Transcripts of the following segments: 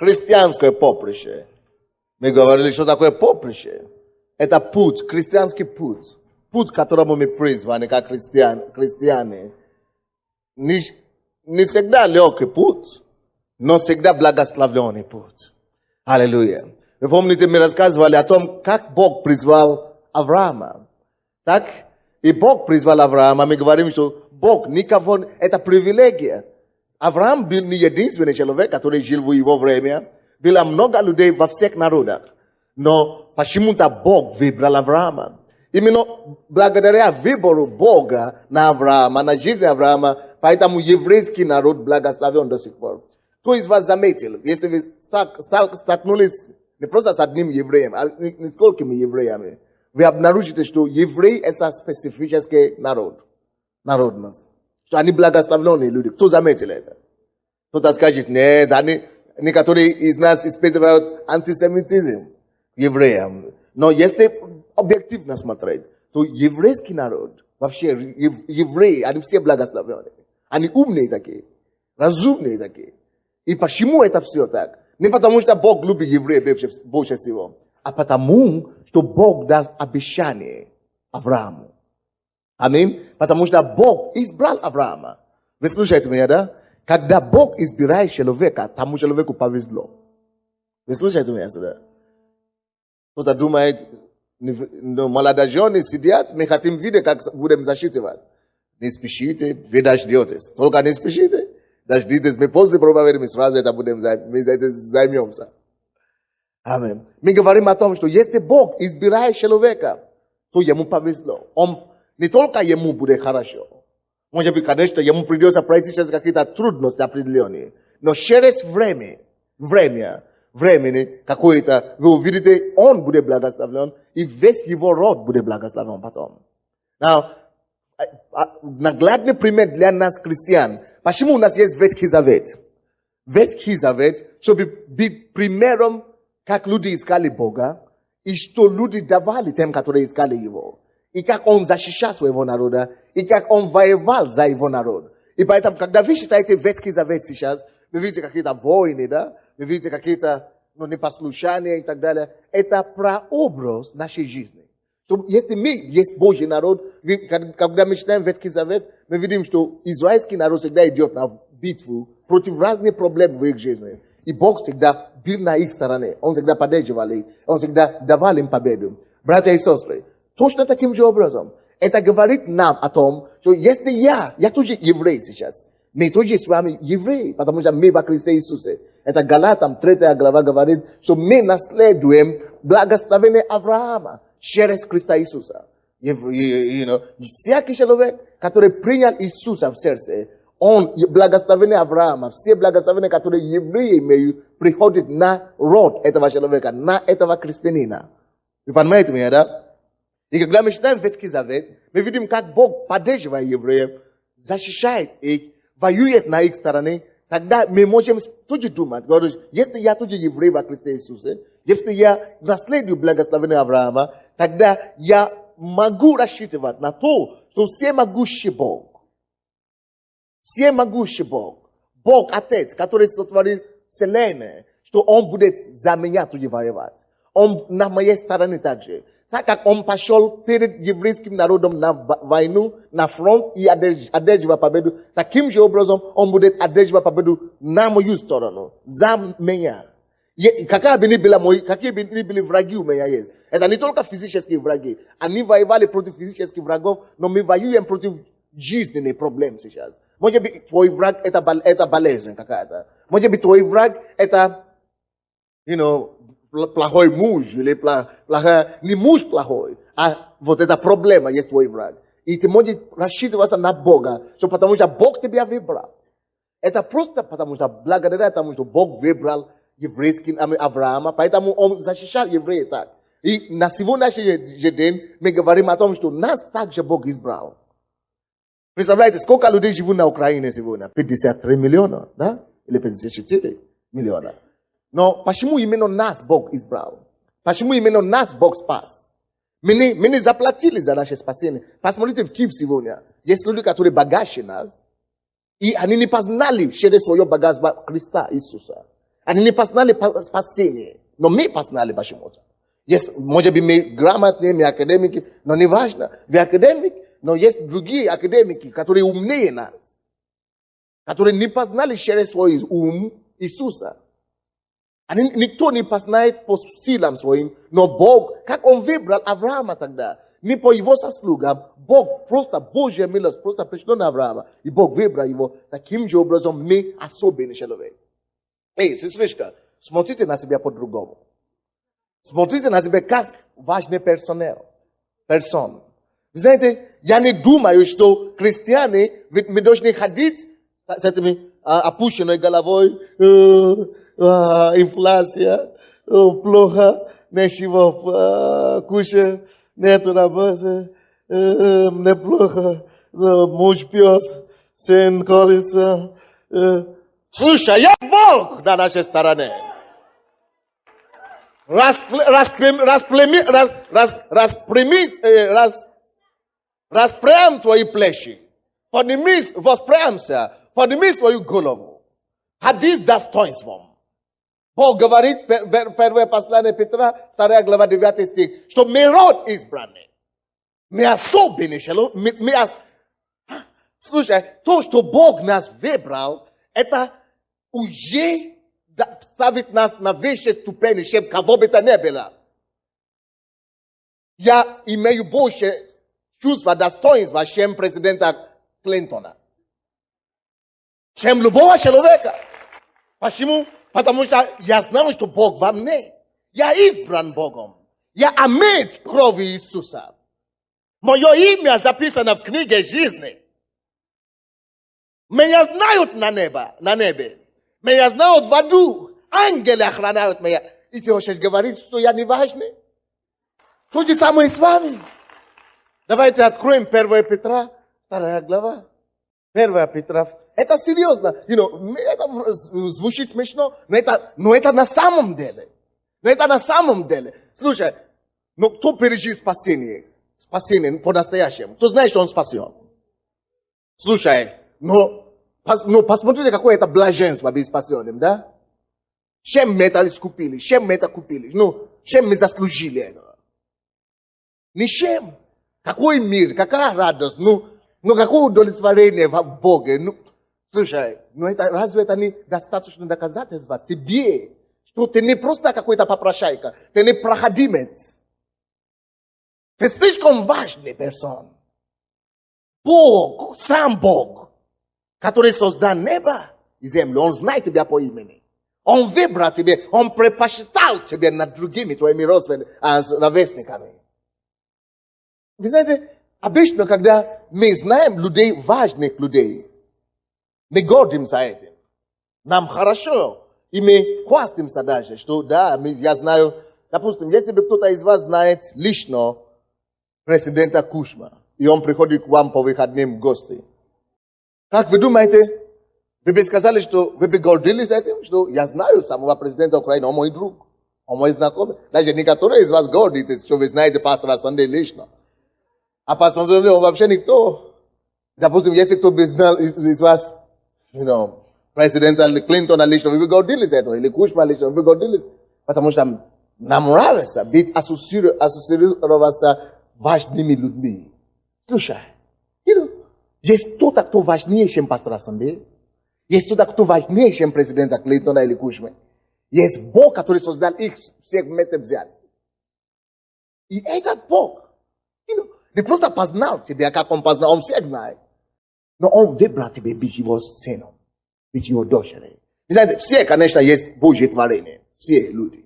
христианское поприще. Мы говорили, что такое поприще. Это путь, христианский путь. Путь, к которому мы призваны, как христиане. Не всегда легкий путь, но всегда благословленный путь. Аллилуйя. Вы помните, мы рассказывали о том, как Бог призвал Авраама. Так? И Бог призвал Авраама. Мы говорим, что Бог никого... Это привилегия. Авраам был не единственный человек, который жил в его время. Было много людей во всех народах. Но почему-то Бог выбрал Авраама. Именно благодаря выбору Бога на Авраама, на жизнь Авраама, поэтому еврейский народ благословен до сих пор. Кто из вас заметил, если вы столкнулись не просто с одним евреем, а несколькими евреями, вы обнаружите, что евреи – это специфический народ, народность. Что они благословленные люди. Кто заметил это? Кто-то скажет, нет, некоторые из нас испытывают антисемитизм евреям. Но если объективно смотреть, то еврейский народ, вообще евреи, они все благословленные. Они умные такие, разумные такие. И почему это все так? Не потому что Бог любит евреев больше всего, а потому, что Бог даст обещание Аврааму. Аминь. Потому что Бог избрал Авраама. Вы слушаете меня, да? Когда Бог избирает человека, тому человеку повезло. Вы слушаете меня сюда? Кто-то думает, молодожены сидят, мы хотим видеть, как будем засчитывать. Не спешите, вы дождетесь. Только не спешите. Дождитесь, мы после проповеди, мы сразу это будем займемся. Аминь. Мы говорим о том, что если Бог избирает человека, то ему повезло. Он не только ему будет хорошо. Может быть, конечно, ему придется пройти через какие-то трудности определенные. Но через времени какое-то, вы увидите, он будет благословлен, и весь его род будет благословлен потом. Наглядный пример для нас, христиан. Почему у нас есть Ветхий Завет? Ветхий Завет, чтобы быть примером, как люди искали Бога, и что люди давали тем, которые искали Его. И как Он защищал своего народа, и как Он воевал за Его народ. И поэтому, когда вы читаете Ветхий Завет сейчас, вы видите какие-то войны, да? Вы видите какие-то непослушания и так далее. Это прообраз нашей жизни. Что если есть Божий народ, когда мы читаем Ветхий Завет, мы видим, что израильский народ всегда идет на битву против разных проблем в их жизни. И Бог всегда был на их стороне. Он всегда поддерживал их. Он всегда давал им победу. Братья и сестры, точно таким же образом. Это говорит нам о том, что если я тоже еврей сейчас, мы тоже с вами евреи, потому что мы во Христе Иисусе. Это Галатам 3 глава говорит, что мы наследуем благословение Авраама через Христа Иисуса. Всякий человек, который принял Иисуса в сердце, он благословение Авраама, все благословения, которые евреи имеют, приходят на род этого человека, на этого христианина. Вы понимаете меня, да? И когда мы читаем Ветхий Завет, мы видим, как Бог поддерживает евреев, защищает их, воюет на их стороне. Тогда мы можем тоже думать, говорить, если я тоже еврей во Христе Иисусе, если я наследую благословение Авраама, тогда я могу рассчитывать на то, что всемогущий Бог, Бог Отец, который сотворил Вселенную, что Он будет за меня тоже воевать. Он на моей стороне также. Так как Он пошел перед еврейским народом на войну, на фронт и одерживал победу, таким же образом Он будет одерживать победу на мою сторону, за меня. Какие бы ни были враги у меня есть. Это не только физические враги. Они воевали против физических врагов, но мы воюем против жизненных проблем сейчас. Может быть, твой враг это болезнь какая-то. Может быть, твой враг это, плохой муж, или не муж плохой, а вот эта проблема есть твой враг. И ты можешь рассчитываться на Бога, потому что Бог тебя выбрал. Это просто потому что, благодаря тому, что Бог выбрал еврейский Авраама, поэтому Он защищал евреев так. И на сегодняшний день мы говорим о том, что нас также Бог избрал. Представляете, сколько людей живут на Украине сегодня? 53 миллиона, да? Или 54 миллиона. Но почему именно нас Бог избрал? Почему именно нас Бог спас? Мы не заплатили за наше спасение. Посмотрите в Киев сегодня. Есть люди, которые богаче нас. И они не познали через свое богатство Христа Иисуса. Они не познали спасение. Но мы познали почему-то. Есть, может быть, мы грамотные, мы академики, но не важно. Вы академик, но есть другие академики, которые умнее нас. Которые не познали через свой ум Иисуса. Никто не познает по силам своим, но Бог, как Он выбрал Авраама тогда, не по его заслугам, Бог просто, Божья милость просто пришла на Авраама, и Бог выбрал его таким же образом, мы особенный человек. Эй, сестричка, смотрите на себя по-другому. Смотрите на себя как важный персон. Вы знаете, я не думаю, что христиане, ведь мы должны ходить с этими опущенной головой, инфляция, плохо, нечего кушать, нету работы, неплохо, муж пьет, сын колется. Слушай, я Бог на нашей стороне. Распрям твои плечи. Поднимись, воспрямся, подними свою голову. Ходи с достоинством. Бог говорит, первое послание Петра, 2 глава, 9 стих, что мы род избранный. Мы особенный человек. Слушай, то, что Бог нас выбрал, это уже ставит нас на высшей ступени, чем кого бы то ни было. Я имею больше чувства достоинства, чем президента Клинтона. Чем любого человека. Почему? Потому что я знаю, что Бог во мне. Я избран Богом. Я омыт кровью Иисуса. Мое имя записано в книге жизни. Меня знают на небе. Меня знают в аду. Ангелы охраняют меня. И ты хочешь говорить, что я не важный? То же самое с вами. Давайте откроем 1 Петра, 2 глава. 1 Петра. Это серьезно. Это звучит смешно, но это на самом деле. Слушай, но кто пережил спасение? Спасение по-настоящему. Кто знает, что он спасен? Слушай, но посмотрите, какое это блаженство быть спасенным, да? Чем мы это искупили? Чем мы это купили? Чем мы заслужили это? Ничем. Какой мир, какая радость, какое удовлетворение в Боге. Слушай, разве это не достаточно доказательство тебе, что ты не просто какой-то попрошайка, ты не проходимец. Ты слишком важный персон. Бог, сам Бог, который создал небо и землю, Он знает тебя по имени. Он выбрал тебя, Он предпочитал тебя над другими твоими ровесниками. Вы знаете, обычно, когда мы знаем людей, важных людей, мы гордимся этим. Нам хорошо. И мы хвастаемся даже, что да, я знаю, допустим, если бы кто-то из вас знает лично президента Кушма, и он приходит к вам по выходным в гости. Как вы думаете, вы бы сказали, что вы бы гордились этим, что я знаю самого президента Украины, он мой друг, он мой знакомый. Даже некоторые из вас гордитесь, что вы знаете пастора Сандей лично. А пастор Сандей, он вообще никто. Допустим, если кто бы знал из вас, президента Клинтона лично, вы бы гордились этого, или Кушма лично, вы бы гордились. Потому что нам нравится быть ассоциироваться важными людьми. Слушай, есть кто-то, кто важнее, чем пастора Сандей. Есть кто-то, кто важнее, чем президента Клинтона или Кушмы. Есть Бог, который создал их всех вместе взять. И этот Бог, не просто познал тебя, как Он познал, Он всех знает. Но Он выбрал тебя быть Его сыном, быть Его дочерью. Знаете, все, конечно, есть Божье творение. Все люди.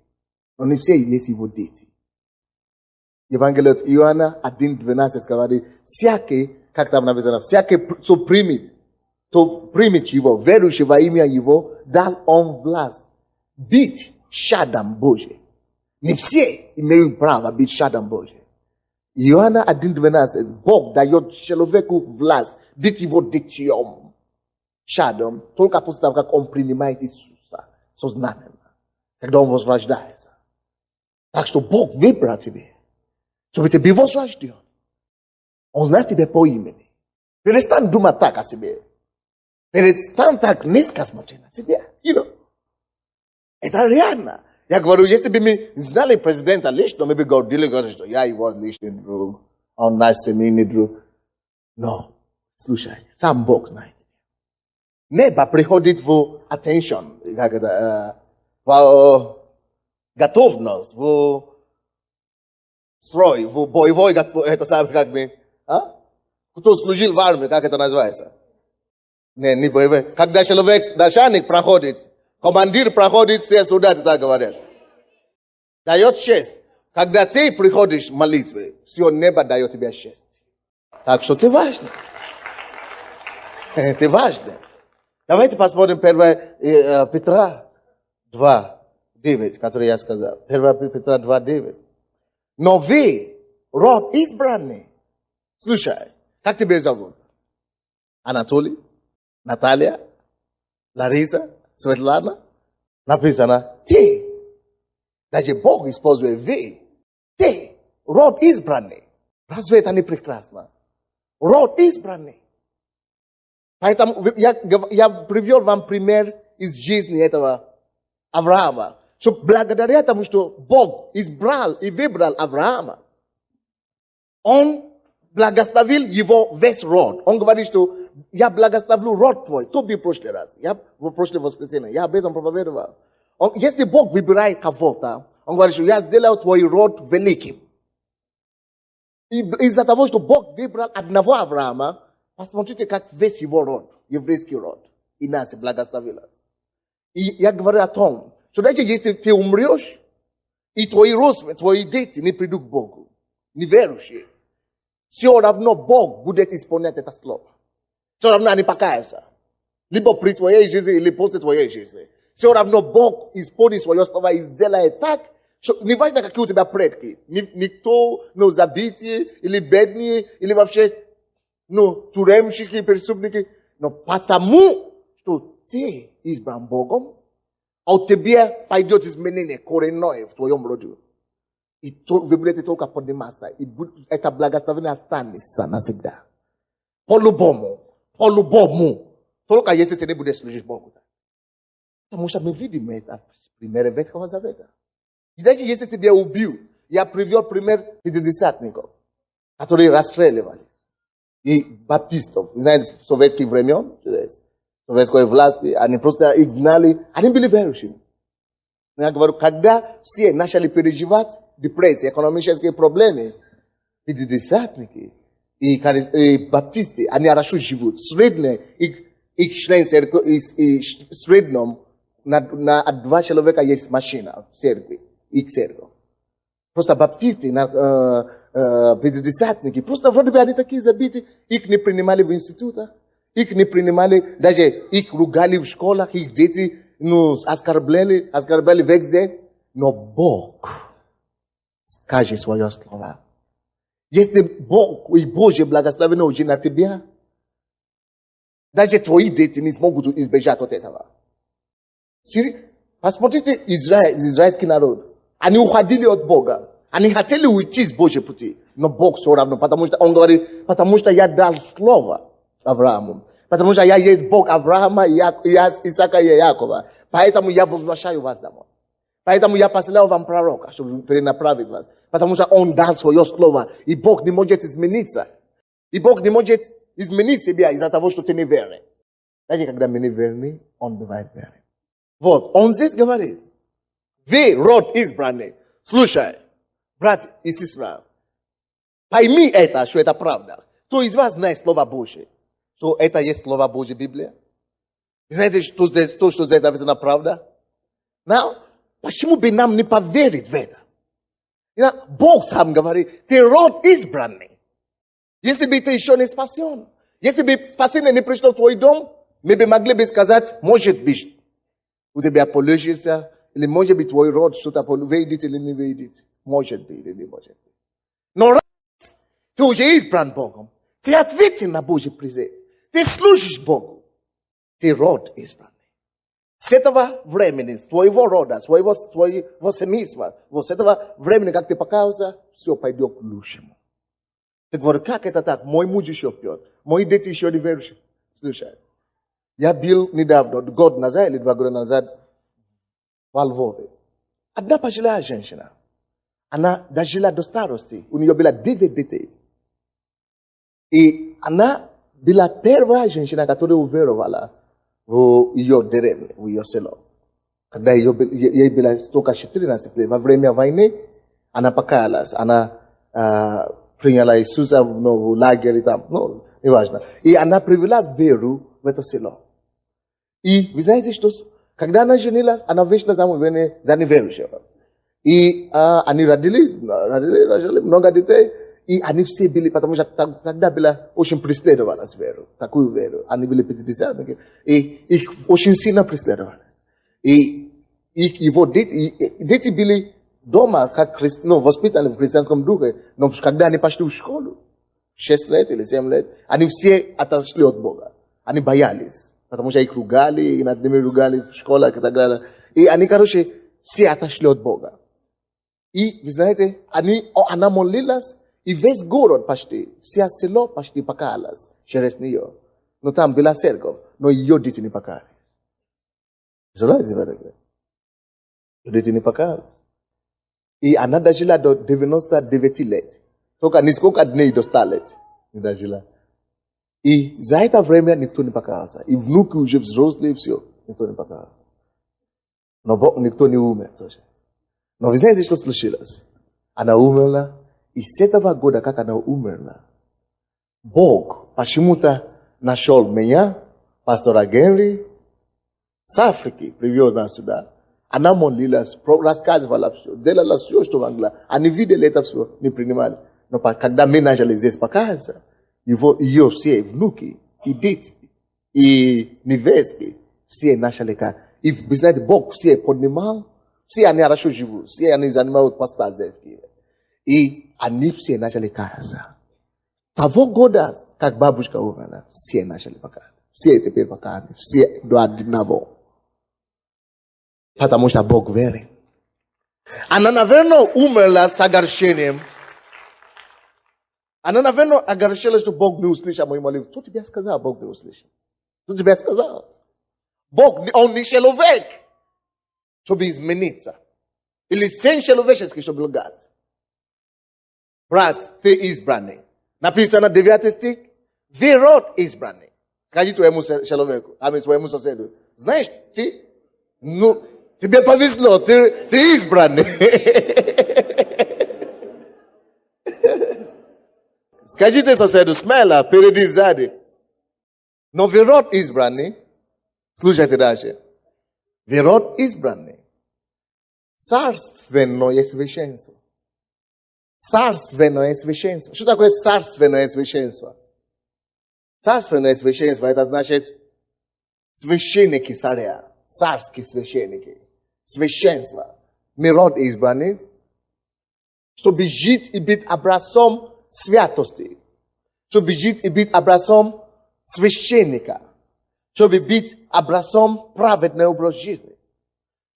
Но не все есть Его дети. Евангелие от Иоанна 1:12 говорит, всякий, как там написано, всякий, кто примет Его, верующий во имя Его, дал Он власть быть чадом Божьим. Не все имеют право быть чадом Божьим. Иоанна 1:12, Бог дает человеку власть быть Его детем, чадом, только после того, как он принимает Иисуса сознательно, когда он возрождается. Так что Бог выбрал тебя, чтобы ты был возрожден. Он знает тебя по имени. Перестань думать так о себе. Перестань так низко смотреть на себя. Это реально. Я говорю, если бы мы знали президента лично, мы бы говорили, что я его личный друг, он наш семейный друг. Но, слушай, сам Бог знает. Небо приходит в attention, как это, в готовность, в строй, в боевой, это самое, как бы, кто служил в армии, как это называется? Не боевой. Когда человек, начальник проходит, командир проходит, все солдаты так говорят. Дает честь. Когда ты приходишь в молитве, все небо дает тебе честь. Так что ты важный. Ты важный. Давайте посмотрим 1 Петра 2:9, который я сказал. 1 Петра 2:9. Но вы, род избранный. Слушай, как тебя зовут? Анатолий? Наталья? Лариса? Светлана? Написано, ты. Даже Бог использует вы. Ты, род избранный. Разве это не прекрасно? Род избранный. Поэтому я привел вам пример из жизни этого Авраама. Что благодаря тому, что Бог избрал и выбрал Авраама, Он благословил его весь род. Он говорит, что я благословлю род твой. То был в прошлый раз. В прошлое воскресенье. Я об этом проповедовал. Если Бог выбирает кого-то, Он говорит, что я сделаю твой род великим. И из-за того, что Бог выбрал одного Авраама, посмотрите, как весь его род, еврейский род, и нас благословил. И я говорю о том, что даже если ты умрешь, и твои родственники, твои дети не придут к Богу, неверующие, все равно Бог будет исполнять это слово. Все равно они покаются. Либо при твоей жизни, или после твоей жизни. Все равно Бог исполнит свое слово и сделает так, что не важно, какие у тебя предки. Никто, забитые, или бедные, или вообще, тюремщики, преступники. Но потому, что ты избран Богом, а у тебя пойдет изменение коренное в твоем роде. И вы будете только подниматься. И это благословение останется навсегда. По-любому. Только если ты не будешь служить Богу. Потому что мы видим это с примера Ветхого Завета. И даже если тебя убил, я привел пример пятидесятников, которые расстреливались. И баптистов. Вы знаете, в советских времен, советской власти, они просто игнали, они были верующими. Я говорю, когда все начали переживать депрессию, экономические проблемы, пятидесятники и баптисты, они хорошо живут. Средний, их член церкви, в среднем на 2 человека есть машина в церкви, их церковь. Просто баптисты, пятидесятники, просто вроде бы они такие забиты, их не принимали в институтах, их не принимали, даже их ругали в школах, их дети, оскорбляли везде. Но Бог скажет свое слово. Если Бог и Божье благословение уже на тебя, даже твои дети не смогут избежать от этого. Посмотрите израильский народ. Они уходили от Бога. Они хотели уйти с Божьей пути. Но Бог все равно, потому что Он говорит, потому что я дал слово Аврааму. Потому что я есть Бог Авраама, Исаака и Якова. Поэтому я возвращаю вас домой. Поэтому я посылаю вам пророка, чтобы перенаправить вас. Потому что Он дал свое слово. И Бог не может измениться. И Бог не может изменить себя из-за того, что ты не верный. Даже когда мы не верны, Он бывает верный. Вот, Он здесь говорит. Вы, род избранный. Слушай, брат и сестра, пойми это, что это правда. Кто из вас знает Слово Божье? Что это есть Слово Божье, Библия? Вы знаете, что здесь написано правда? Почему бы нам не поверить в это? Бог сам говорит, ты род избранный. Если бы ты еще не спасен, если бы спасение не пришло в твой дом, мы бы могли бы сказать, может быть, у тебя полежится, или может быть твой род что-то выйдет или не выйдет. Может быть или не может быть. Но раз ты уже избран Богом, ты ответил на Божий призыв, ты служишь Богу, ты род избранный. С этого времени, с твоего рода, с твоего семейства, с этого времени, как ты покаялся, все пойдет к лучшему. Ты говоришь, как это так? Мой муж еще пьет, мои дети еще не верующие. Слушай, я был недавно, год назад или 2 года назад, во Львове. Одна пожилая женщина. Она дожила до старости. У нее было 9 детей. И она была первая женщина, которая уверовала в ее деревню, в ее село. Когда ей было только 14 лет, во время войны, она покаялась. Она приняла Иисуса в лагере там, неважно. И она привела веру в это село. И вы знаете, что когда она женилась, она вышла замуж за неверующего. И они родили много детей. И они все были, потому что тогда была очень преследовалась веру. Такую веру. Они были пятидесятники. И их очень сильно преследовали. И его дети были дома, как воспитаны в христианском духе. Но когда они пошли в школу, 6 лет или 7 лет, они все отошли от Бога. Они боялись. Потому что их ругали, и над ними ругали в школах и так далее. И они, все отошли от Бога. И, вы знаете, она молилась, и весь город почти, все село почти покаялось через нее. Но там была церковь, но ее дети не покаялись. Знаете, ее дети не покаялись. И она дожила до 99 лет. Только несколько дней до 100 лет не дожила. И за это время никто не покаялся. И внуки уже взрослые, все, никто не покаялся. Но никто не умер тоже. Но вы знаете, что случилось? Она умерла, и с этого года, как она умерла, Бог почему-то нашел меня, пастора Генри, с Африки, привез нас сюда. Она молилась, рассказывала все, делала все, что могла. Они видели это все, не принимали. Но когда мы начали здесь покаяться, ее все внуки, и дети, и невестки, все начали каяться. И вы знаете, Бог все поднимал, все они хорошо живут, все они занимают поста здесь. И они все начали каяться. Того года, как бабушка умерла, все начали покаяться. Все теперь покаяться, все до одного. Потому что Бог верит. Она, наверное, умерла с огорчением. Она, наверное, огорчилась, что Бог не услышал мою молитву. Кто тебе сказал, Бог не услышал? Кто тебе сказал? Бог, он не человек, чтобы измениться. Или сын человеческий, чтобы лгать. Брат, ты избранный. Написано 9 стих. Вы род избранный. Скажи твоему человеку, своему соседу. Знаешь, тебе повезло, ты избранный. Скажите соседу, смело, впереди, сзади. Но вы род избранный. Слушайте дальше. Вы род избранный. Царственное священство. Царственное священство. Что такое царственное священство? Царственное священство, это значит священники царя. Царские священники. Священство. Мы род избранный, чтобы жить и быть образцом святости. Чтобы жить и быть образцом священника. Чтобы быть образцом праведного образа жизни.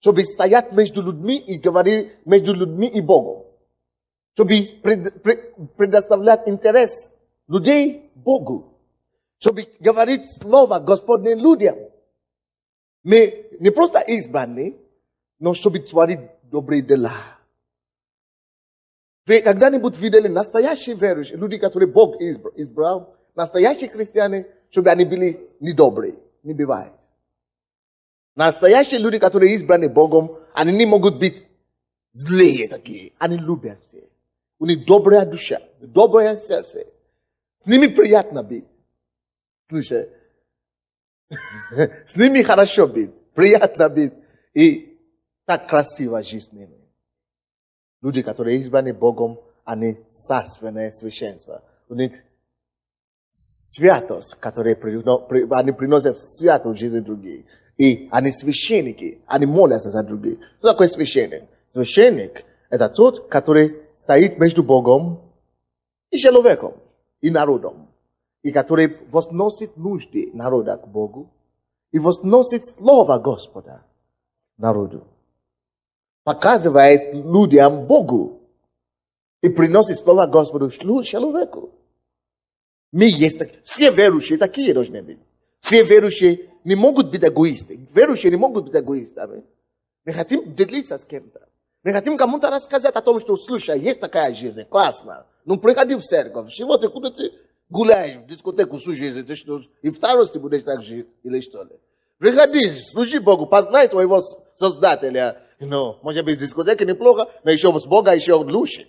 Чтобы стоять между людьми и говорить между людьми и Богом. Чтобы предоставлять интерес людей Богу. Чтобы говорить слово Господне людям. Мы не просто избранные, но чтобы творить добрые дела. Вы когда-нибудь видели настоящие верующие, люди, которые Бог избрал, настоящие христиане, чтобы они были недобрые? Не бывает. Настоящие люди, которые избраны Богом, они не могут быть злые такие. Они любят все. У них добрая душа, доброе сердце. С ними приятно быть. Слушай, с ними хорошо быть, приятно быть. И так красиво жить с ними. Люди, которые избраны Богом, они царственное священство. У них святость, которые они приносят святость в жизнь других. И они священники, они молятся за других. Что такое священник? Священник – это тот, который стоит между Богом и человеком, и народом. И который возносит нужды народа к Богу. И возносит слово Господа народу. Показывает людям Богу. И приносит слово Господу человеку. Мы есть такие. Все верующие такие должны быть. Все верующие не могут быть эгоисты. Верующие не могут быть эгоистами. Мы хотим делиться с кем-то. Мы хотим кому-то рассказать о том, что, слушай, есть такая жизнь, классно. Ну, приходи в церковь. Чего ты, куда ты гуляешь в дискотеку всю жизнь? Ты что, и в старости будешь так жить? Или что ли? Приходи, служи Богу, познай твоего Создателя. Ну, может быть, в дискотеке неплохо, но еще с Бога еще лучше.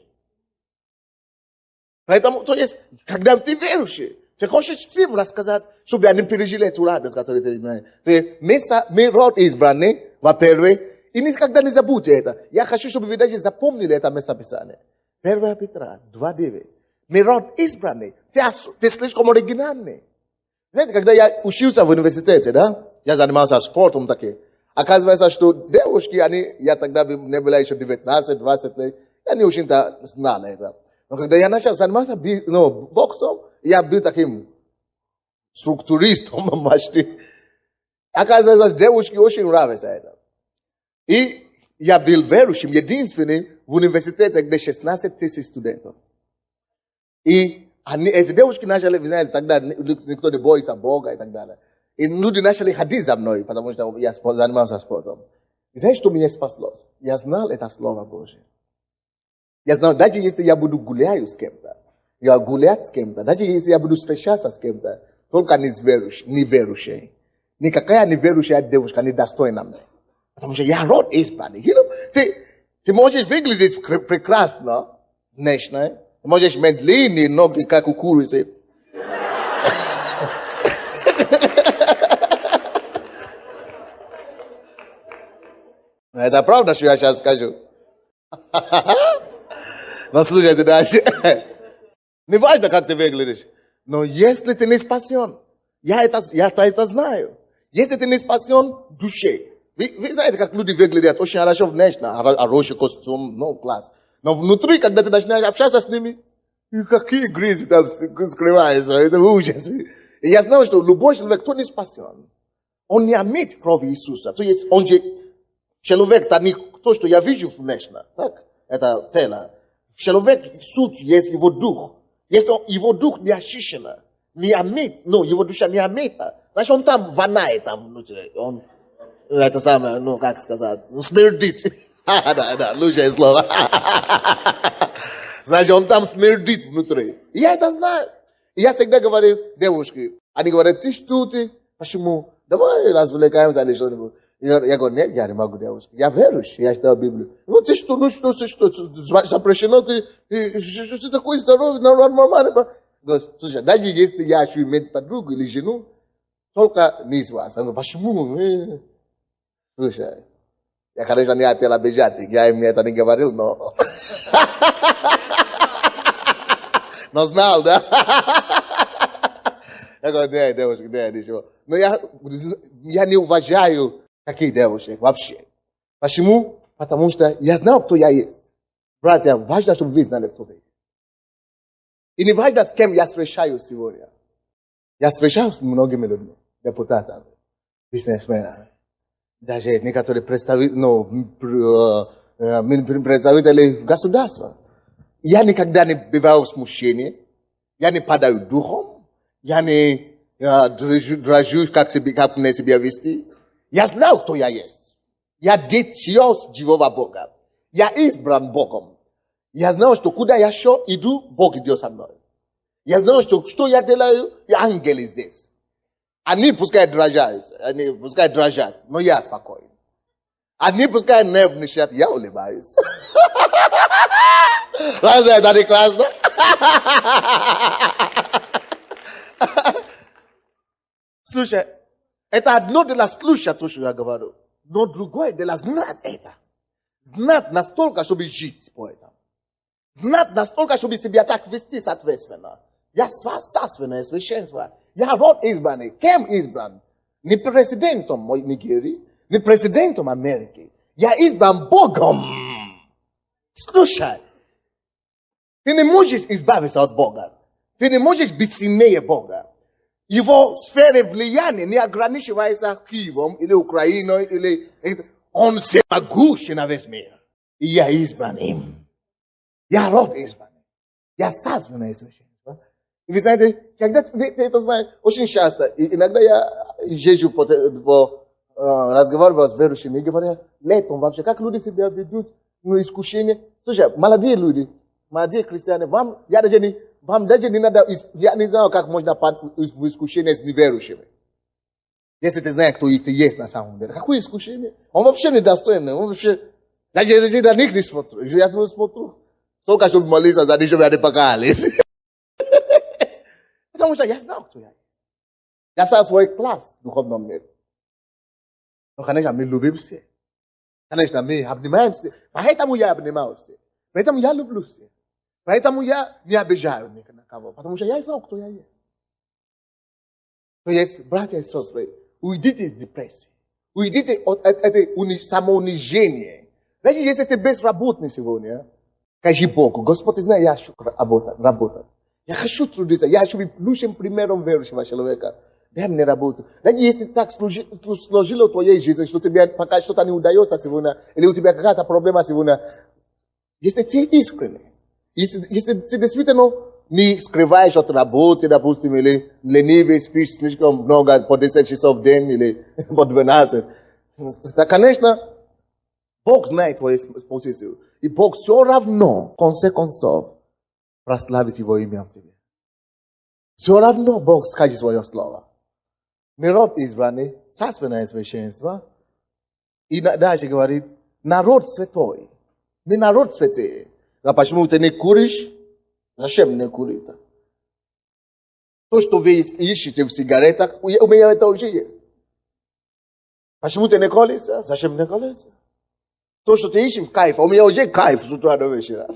Поэтому, то есть, когда ты верующий, ты хочешь всем рассказать, чтобы они пережили эту радость, которую ты знаешь. То есть, мы род избранный, во-первых, и никогда не забудьте это. Я хочу, чтобы вы даже запомнили это местописание. 1 Петра 2:9. Мы род избранный. Ты слишком оригинальный. Знаете, когда я учился в университете, да, я занимался спортом таким. Оказывается, что девушки, я тогда не была еще 19-20 лет, я не очень-то знал это. Но когда я начал заниматься боксом, я был таким структуристом почти. Оказывается, девушки очень нравятся это. И я был верующим, единственным в университете, где 16 тысяч студентов. И эти девушки начали, вы знаете, тогда никто не боится Бога и так далее. И люди начали ходить за мной, потому что я занимался спортом. И знаете, что меня спасло? Я знал это Слово Божие. Я знал, даже если я буду гулять с кем-то, я гулять с кем-то, даже если я буду встречаться с кем-то, только неверующий. Никакая неверующая девушка не достойна меня. Потому что я род избранный. Ты можешь выглядеть прекрасно, внешне, ты можешь иметь длинные ноги, как у курицы. Это правда, что я сейчас скажу? Но слушайте дальше. Не важно, как ты выглядишь. Но если ты не спасен, я это знаю. Если ты не спасен в душе. Вы знаете, как люди выглядят очень хорошо внешне, хороший костюм, класс. Но внутри, когда ты начинаешь общаться с ними, и какие грязи там скрываются, это ужас. И я знаю, что любой человек, кто не спасен, он не имеет крови Иисуса. То есть он же человек, то, что я вижу внешне, так? Это тело. Человек, суть есть его дух. Если его дух не очищен, не имеет, его душа не имеет, значит он там воняет там внутри. Он, это самое, как сказать, смердит. Да, лучшее слово. Значит, он там смердит внутри. И я это знаю. И я всегда говорю девушке, они говорят, ты что ты? Почему? Давай развлекаемся или что-нибудь. Я говорю, нет, я не могу, девушка. Я верующий, я читаю Библию. Ты что, запрещено, ты такой здоровый, нормальный. Говорю, слушай, даже если я хочу иметь подругу или жену, только не из вас. Я говорю, почему? Слушай, я, конечно, не хотел обижать, я им это не говорил, но... Но знал, да? Я говорю, нет, девушка, нет, ничего. Но я не уважаю таких девушек вообще. Почему? Потому что я знал, кто я есть. Братья, важно, чтобы вы знали, кто вы есть. И не важно, с кем я встречаюсь сегодня. Я встречаюсь с многими людьми, депутатами, бизнесменами. Даже некоторые представители государства. Я никогда не бываю в смущении. Я не падаю духом. Я не дрожу, как мне себя вести. Я знаю, кто я есть. Я дитё живого Бога. Я избран Богом. Я знаю, что куда я иду, Бог идет со мной. Я знаю, что я делаю, и ангелы здесь. Они пускай дрожат, но я спокоен. Они пускай нервничают, я улыбаюсь. Разве это не классно? Слушай, это одно дело слушать то, что я говорю, но другое дело знать это. Знать настолько, чтобы жить по этому. Знать настолько, чтобы себя так вести соответственно. Я царственное священство. Я род избранный. Кем избран? Не президентом Нигерии, не президентом Америки. Я избран Богом. Слушай, ты не можешь избавиться от Бога. Ты не можешь быть сильнее Бога. Его сфера влияния не ограничивается Киевом или Украиной, или... Он всемогущий на весь мир. И я избран им. Я род избранный. Я царственное священство. И вы знаете, когда ты это знаешь, очень часто, иногда я езжу по разговаривал с верующими и говорят, летом вообще, как люди себя ведут, искушение. Слушай, молодые люди, молодые христиане, вам даже не надо, я не знаю, как можно в искушение с неверующими. Если ты знаешь, кто ты есть на самом деле. Какое искушение? Он вообще недостойный, он вообще, даже на них не смотрю, я не смотрю. Только чтобы молиться за них, чтобы они покаялись. Потому что я знаю, кто я есть. Я знаю свой класс в духовном мире. Но, конечно, мы любим все. Конечно, мы обнимаем все. Поэтому я обнимаю все. Поэтому я люблю все. Поэтому я не обижаю никого. Потому что я знаю, кто я есть. То есть, братья и сестры, уйдите из депрессии. Уйдите от этого самоунижения. Значит, если ты безработный сегодня, скажи Богу, Господь, ты знаешь, я хочу работать. Я хочу трудиться. Я хочу быть лучшим примером верующего человека. Дай мне работу. Значит, если так сложило в твоей жизни, что тебе пока что-то не удается сегодня, или у тебя какая-то проблема сегодня, если ты искренний, если ты действительно не скрываешь от работы, допустим, или ленивый, спишь слишком много, по 10 часов в день, или по 12, то, конечно, Бог знает твою позицию. И Бог все равно, в конце концов, прославит его имя в тебе. Все равно Бог скажет свое слово. Народ избранный, царственное священство. И дальше говорит, народ святой. Мы народ святый. А почему ты не куришь? Зачем не курить? То, что вы ищете в сигаретах, у меня это уже есть. Почему ты не колешься? Зачем не колешься? То, что ты ищешь в кайф, у меня уже кайф с утра до вечера.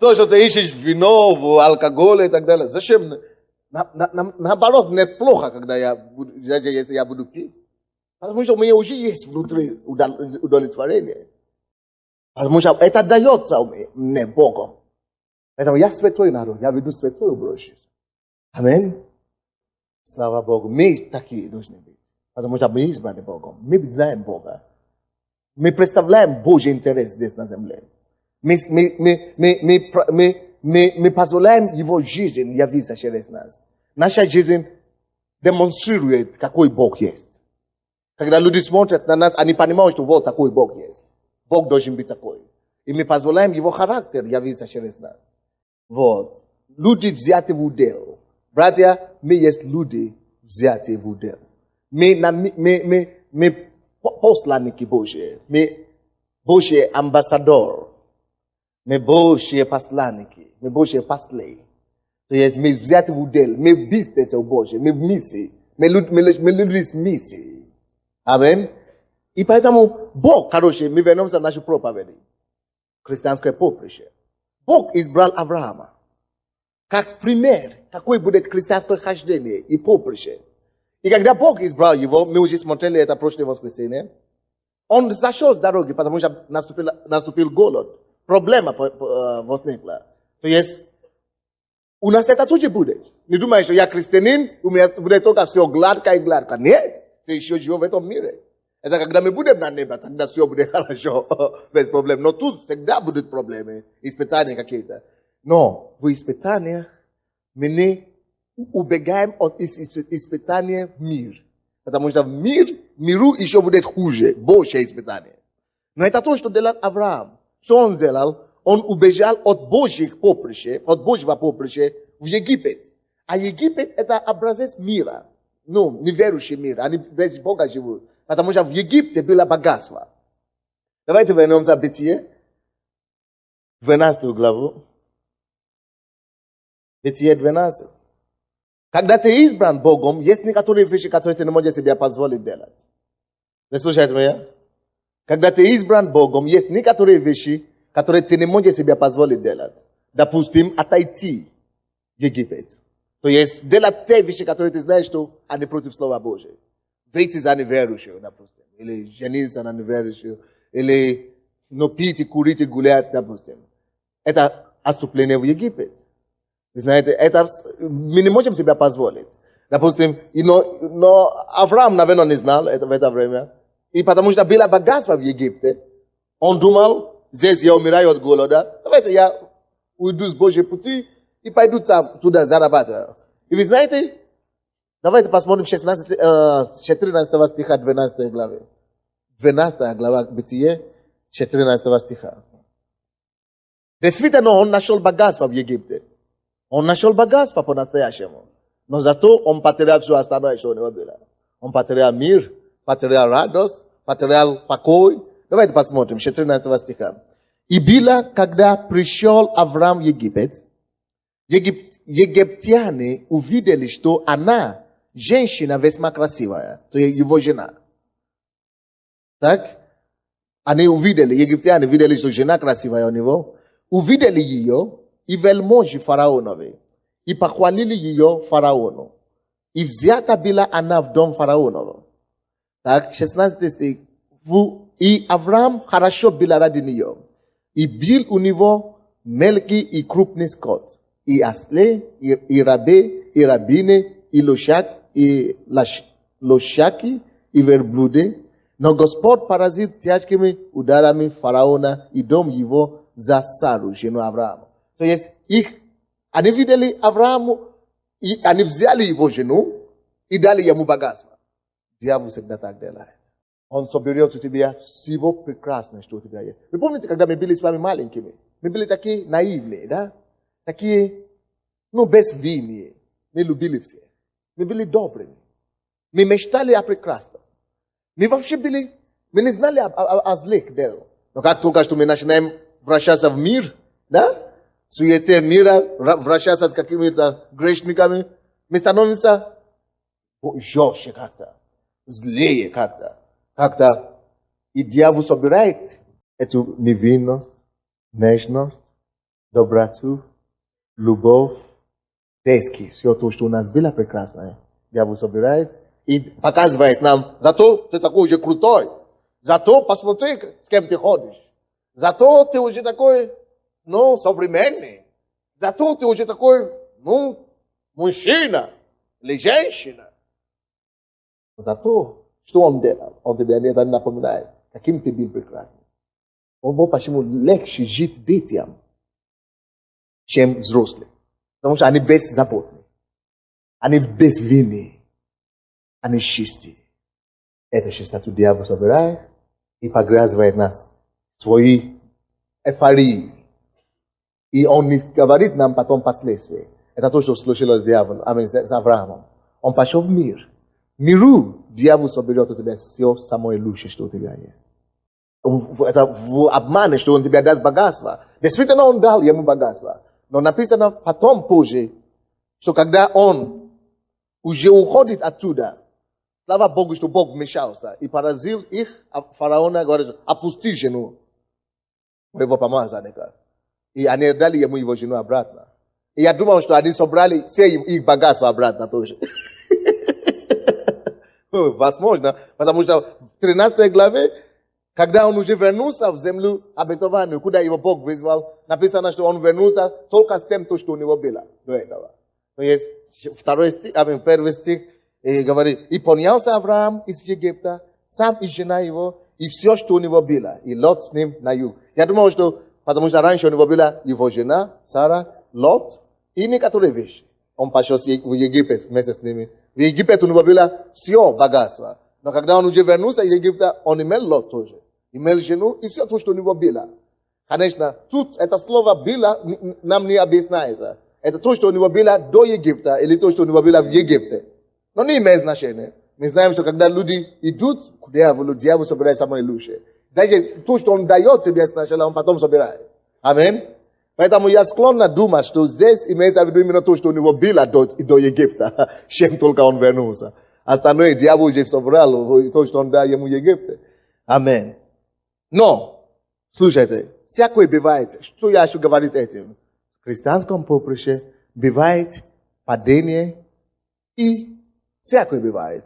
То, что ты ищешь вино, алкоголь и так далее. Зачем? Наоборот, мне плохо, когда если я буду пить. Потому что у меня уже есть внутри удовлетворение. Потому что это дается мне Богом. Поэтому я святой народ, я веду святой образ жизни. Аминь. Слава Богу. Мы такие должны быть. Потому что мы избраны Богом. Мы знаем Бога. Мы представляем Божий интерес здесь на земле. Мы позволяем Его жизнь явиться через нас. Наша жизнь демонстрирует, какой Бог есть. Когда люди смотрят на нас, они понимают, что вот такой Бог есть. Бог должен быть такой. И мы позволяем Его характер явиться через нас. Вот. Люди взяты в удел. Братья, мы есть люди взяты в удел. Мы посланники Божьи. Мы Божьи амбассадор. Мы Божьи посланники. Мы Божьи послы. То есть мы взяты в удел. Мы бизнес у Божьи. Мы в миссии. Мы люди с миссией. Аминь. И поэтому Бог, короче, мы вернемся в нашу проповедь. Христианское поприще. Бог избрал Авраама. Как пример, какой будет христианское хождение и поприще. И когда Бог избрал его, мы уже смотрели это прошлое воскресенье, он зашел с дороги, потому что наступил голод. Проблема возникла. То есть, у нас это тоже будет. Не думаешь, что я христианин, у меня будет только все гладко и гладко. Нет, ты еще живешь в этом мире. Это когда мы будем на небе, тогда все будет хорошо, без проблем. Но тут всегда будут проблемы, испытания какие-то. Но в испытаниях мы не убегаем от испытания в мир. Потому что в миру еще будет хуже, больше испытаний. Но это то, что делал Авраам. Что он сделал? Он убежал от Божьих поприща, от Божьего поприща в Египет. А Египет это образец мира. Ну, неверующий мир. Они без Бога живут. Потому что в Египте было богатство. Давайте вернемся в Бытие. 12 главу. Бытие 12. Когда ты избран Богом, есть некоторые вещи, которые ты не можешь себе позволить делать. Вы слушаете меня? Когда ты избран Богом, есть некоторые вещи, которые ты не можешь себе позволить делать. Допустим, отойти в Египет. То есть делать те вещи, которые ты знаешь, что они против Слова Божьего. Выйти за неверующего, допустим. Или жениться на неверующего. Или пить и курить и гулять, допустим. Это отступление в Египет. Вы знаете, это мы не можем себе позволить. Допустим, но Авраам, наверное, не знал это в это время. И потому что было богатство в Египте, он думал, здесь я умираю от голода, давайте я уйду с Божьей пути и пойду там, туда зарабатывать. И вы знаете, давайте посмотрим 14 стиха 12 главы. 12 глава Бытие, 14 стиха. Действительно, он нашел богатство в Египте. Он нашел богатство по-настоящему. Но зато он потерял все остальное, что у него было. Он потерял мир, потерял радость, потерял покой. Давайте посмотрим, 14 стиха. И было, когда пришел Авраам в Египет, египтяне увидели, что она, женщина весьма красивая, то есть его жена. Так? Они увидели, египтяне видели, что жена красивая у него, увидели ее и вельможи фараоновы, и похвалили ее фараону. И взята была она в дом фараонова. Так, 16 стих. И Авраам хорошо был ради нее. И был у него мелкий и крупный скот. И осле, и рабе, и рабины, и лошаки, и верблюды. Но Господь поразит тяжкими ударами фараона и дом его за Сару, жену Авраама. То есть они видели Аврааму, и они взяли его жену и дали ему богатство. Дьявол всегда так делает. Он соберет у тебя всего прекрасного, что у тебя есть. Вы помните, когда мы были с вами маленькими? Мы были такие наивные, да? Такие, безвинные. Мы любили всех. Мы были добрыми. Мы мечтали о прекрасном. Мы вообще были, мы не знали о злых делах. Но как только что мы начинаем вращаться в мир, да? Суете мира, вращаться с какими-то грешниками, мы становимся жестче как-то, злее как-то. И дьявол собирает эту невинность, нежность, доброту, любовь, детский, все то, что у нас было прекрасное. Дьявол собирает и показывает нам, зато ты такой же крутой, зато посмотри, с кем ты ходишь, зато ты уже такой, современный, зато ты уже такой, мужчина или женщина. Зато, что он делал? Он тебе это напоминает, каким ты был прекрасным. Вот почему легче жить детям, чем взрослым. Потому что они беззаботны, они безвинны, они чистые. Эта чистоту дьявол собирает и погрязывает нас в своей эйфории. И он не говорит нам потом последствия. Это то, что случилось с дьяволом, с Авраамом. Он пошел в мир. В миру дьявол соберет у тебя все самое лучшее, что у тебя есть. Это в обмане, что он тебе даст богатство. Действительно, он дал ему богатство. Но написано потом, позже, что когда он уже уходит оттуда, слава Богу, что Бог вмешался и поразил их, а фараона говорит, опусти жену моего помазанника. И они дали ему его жену обратно. И я думал, что они собрали все их богатство обратно тоже. Возможно, потому что в 13 главе, когда он уже вернулся в землю обетованную, куда его Бог вызвал, написано, что он вернулся только с тем, что у него было до этого. То есть, первый стих говорит, и поднялся Авраам из Египта, сам и жена его, и все, что у него было, и Лот с ним на юг. Я думал, что, потому что раньше у него была его жена, Сара, Лот, и некоторые вещи. Он пошел в Египет вместе с ними. В Египет у него было все богатство. Но когда он уже вернулся из Египта, он имел Лот тоже. Имел жену и все то, что у него было. Конечно, тут это слово «было» нам не объясняется. Это то, что у него было до Египта, или то, что у него было в Египте. Но не имеет значения. Мы знаем, что когда люди идут к дьяволу, дьявол собирает самое лучшее. Даже то, что он дает тебе сначала, он потом собирает. Аминь. Поэтому я склонна думать, что здесь имеется в виду именно то, что у него было до Египта, чем только он вернулся. Остальное дьявол уже собрал то, что он дал ему в Египте. Аминь. Но, слушайте, всякое бывает, что я хочу говорить этим? В христианском поприще бывает падение и всякое бывает.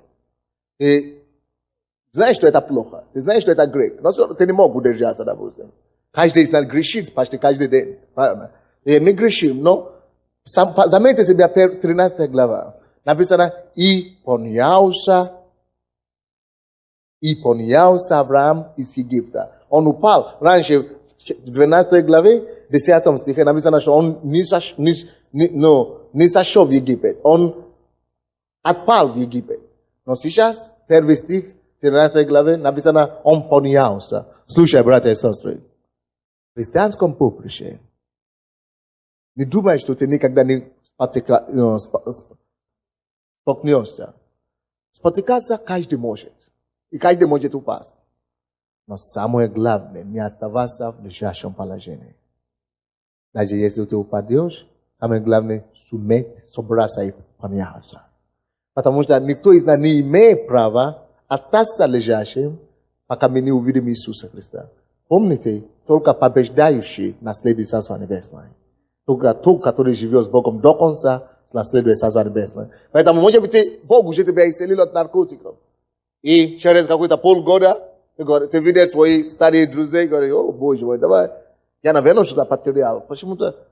Ты знаешь, что это плохо, ты знаешь, что это грех, но ты не мог удержаться, допустим. Каждый из нас грешит почти каждый день. Правильно? И мы грешим, но заметьте себя 13 глава. Написано, и поднялся Авраам из Египта. Он упал. Раньше, в 12 главе, 10 стихе, написано, что он не сошел в Египет, он отпал в Египет. Но сейчас, первый стих, 13 главе, написано, он поднялся. Слушай, братья и сестры, в христианском поприще не думай, что ты никогда не столкнешься. Спотыкаться каждый может. И каждый может упасть. Но самое главное, не оставаться в лежащем положении. Даже если ты упадешь, самое главное, суметь собраться и подняться. Потому что никто из нас не имеет права остаться лежащим, пока мы не увидим Иисуса Христа. Помните, только побеждающий наследует Царство Небесное. Только тот, который живет с Богом до конца, наследует Царство Небесное. Поэтому, может быть, Бог уже тебя исцелил от наркотиков. И через какой-то полгода ты видишь свои старые друзей и говоришь, о, Боже мой, давай. Я, наверное, что-то потерял. Почему-то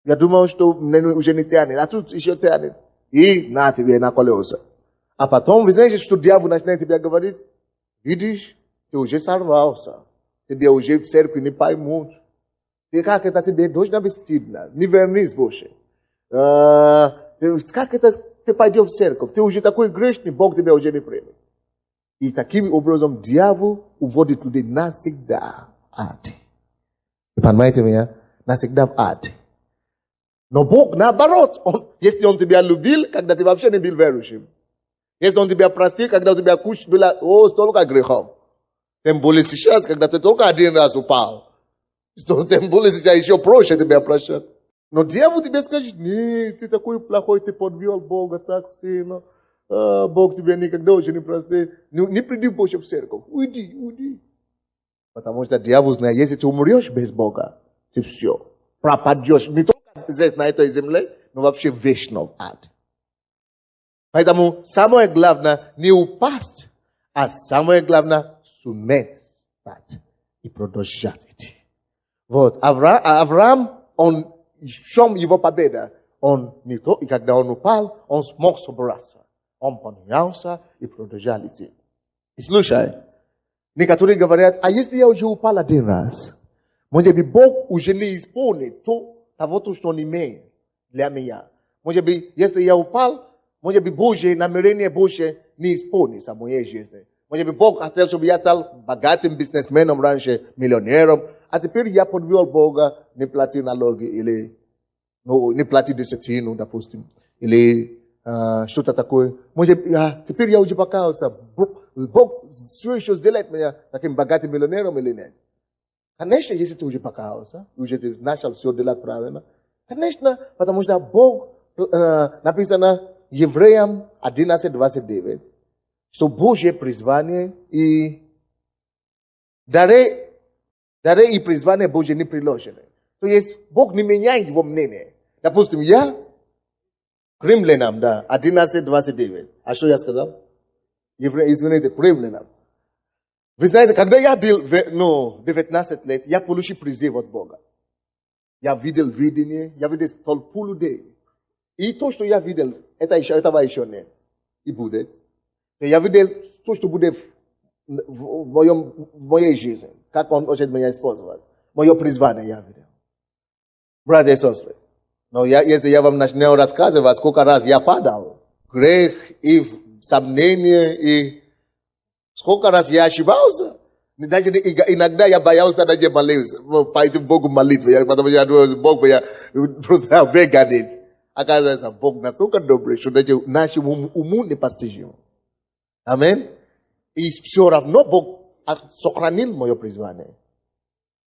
я думал, что уже не тянет, а тут еще тянет. И на тебе на колеса. А потом, вы знаете, что дьявол начинает тебе говорить? Видишь, ты уже сорвался. Тебе уже в церкви не поймут. Ты как это тебе должно быть стыдно. Не вернись больше. Как это ты пойдешь в церковь? Ты уже такой грешный, Бог тебя уже не примет. И таким образом дьявол уводит людей навсегда в ад. Вы понимаете меня? Навсегда в ад. Но Бог наоборот, если Он тебя любил, когда ты вообще не был верующим. Если Он тебя простил, когда у тебя куча было, столько грехов. Тем более сейчас, когда ты только один раз упал. Тем более сейчас еще проще тебя прощать. Но дьявол тебе скажет, нет, ты такой плохой, ты подвел Бога так сильно. Бог тебя никогда уже не простит. Не приди больше в церковь. Уйди. Потому что дьявол знает, если ты умрешь без Бога, ты все. Пропадешь. Не только здесь, на этой земле, но вообще вечно в ад. Поэтому самое главное не упасть, а самое главное суметь встать и продолжать идти. Вот. Авраам, он, в чем его победа? Он не то, и когда он упал, он смог собраться. Он поднялся и продолжал идти. И слушай, некоторые говорят, а если я уже упал один раз, может быть, Бог уже не исполнит того, что Он имеет для меня. Может быть, если я упал, может быть, Божье намерение Божье не исполнится в моей жизни. Может быть, Бог хотел, чтобы я стал богатым бизнесменом раньше, миллионером, а теперь я подвел Бога, не платил налоги или не платил десятину, допустим, или что-то такое. Может, теперь я уже покаялся. Бог все еще сделает меня таким богатым миллионером или нет? Конечно, если ты уже покаялся, уже ты начал все делать правильно. Конечно, потому что Бог, написано Евреям 11:29, что Божье призвание и дары и призвание Божье не приложены. То есть Бог не меняет его мнение. Допустим, я Римлянам, 11:29. А что я сказал? Извините, Римлянам. Вы знаете, когда я был 19 лет, я получил призыв от Бога. Я видел видение, я видел толпу людей. И то, что я видел, этого еще нет. И будет. Я видел то, что будет в моей жизни. Как Он хочет меня использовать. Мое призвание я видел. Братья и сестры. Но если я вам начну рассказывать, сколько раз я падал, грех и сомнение, и сколько раз я ошибался. Даже иногда я боялся даже молиться, пойти к Богу молитву, потому что я думал, Бог меня просто выгонит. Оказывается, Бог настолько добрый, что даже нашему уму непостижимо. Аминь. И все равно Бог сохранил мое призвание.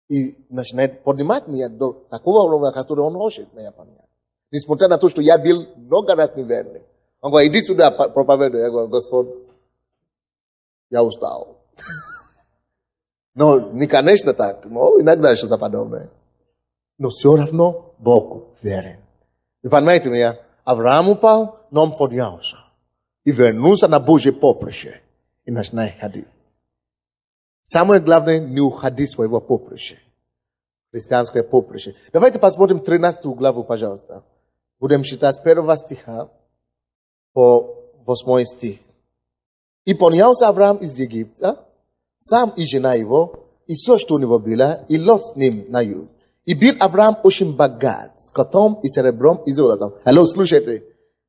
И начинает поднимать меня до такого уровня, который Он хочет меня поднять. Несмотря на то, что я был много раз неверный. Он говорит, иди сюда, проповедуй. Я говорю, Господь, я устал. Но не конечно так, но иногда что-то подобное. Но все равно Бог верен. Вы понимаете меня? Авраам упал, но он поднялся. И вернулся на Божье поприще. И начинает ходить. Самое главное, не уходи с своего поприща. Христианское поприще. Давайте посмотрим 13 главу, пожалуйста. Будем читать с 1 стиха по 8 стих. И поднялся Авраам из Египта, сам и жена его, и все, что у него было, и Лот с ним на юг. И бил Авраам очень богат, скотом и серебром и золотом. Алло, слушайте.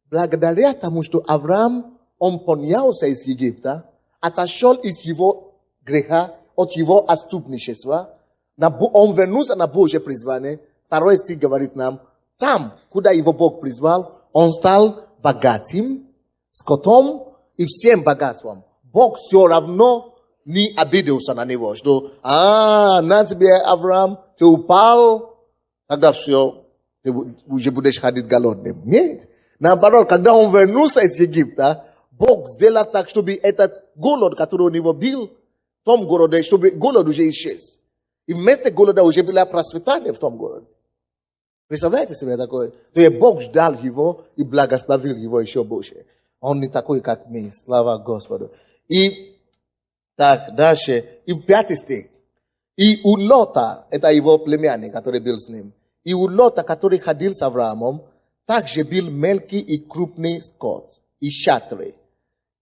Благодаря тому, что Авраам, он поднялся из Египта, отошел из его греха, от его отступничества, он вернулся на Божье призвание. Второй стих говорит нам, там, куда его Бог призвал, он стал богатым, скотом и всем богатством. Бог все равно не обиделся на него, что, на тебе, Авраам, ты упал, тогда все, ты уже будешь ходить голодным. Нет. Наоборот, когда он вернулся из Египта, Бог сделал так, чтобы этот голод, который у него был, в том городе, чтобы голод уже исчез. И вместо голода уже было процветание в том городе. Представляете себе такое? То есть Бог ждал его и благословил его еще больше. Он не такой, как мы. Слава Господу. И так, дальше. И 5 стих. И у Лота, это его племянник, который был с ним, и у Лота, который ходил с Авраамом, также был мелкий и крупный скот, и шатры.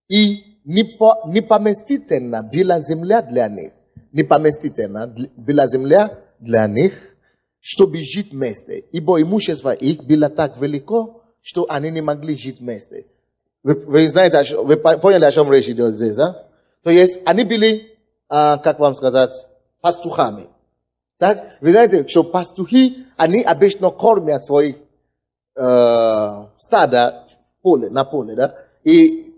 И непоместительна была земля для них. Непоместительна была земля для них, чтобы жить вместе. Ибо имущество их было так велико, что они не могли жить вместе. Вы знаете, вы поняли, о чем речь идет здесь, да? То есть, они были, как вам сказать, пастухами. Так? Вы знаете, что пастухи, они обычно кормят свои стада на поле, да? И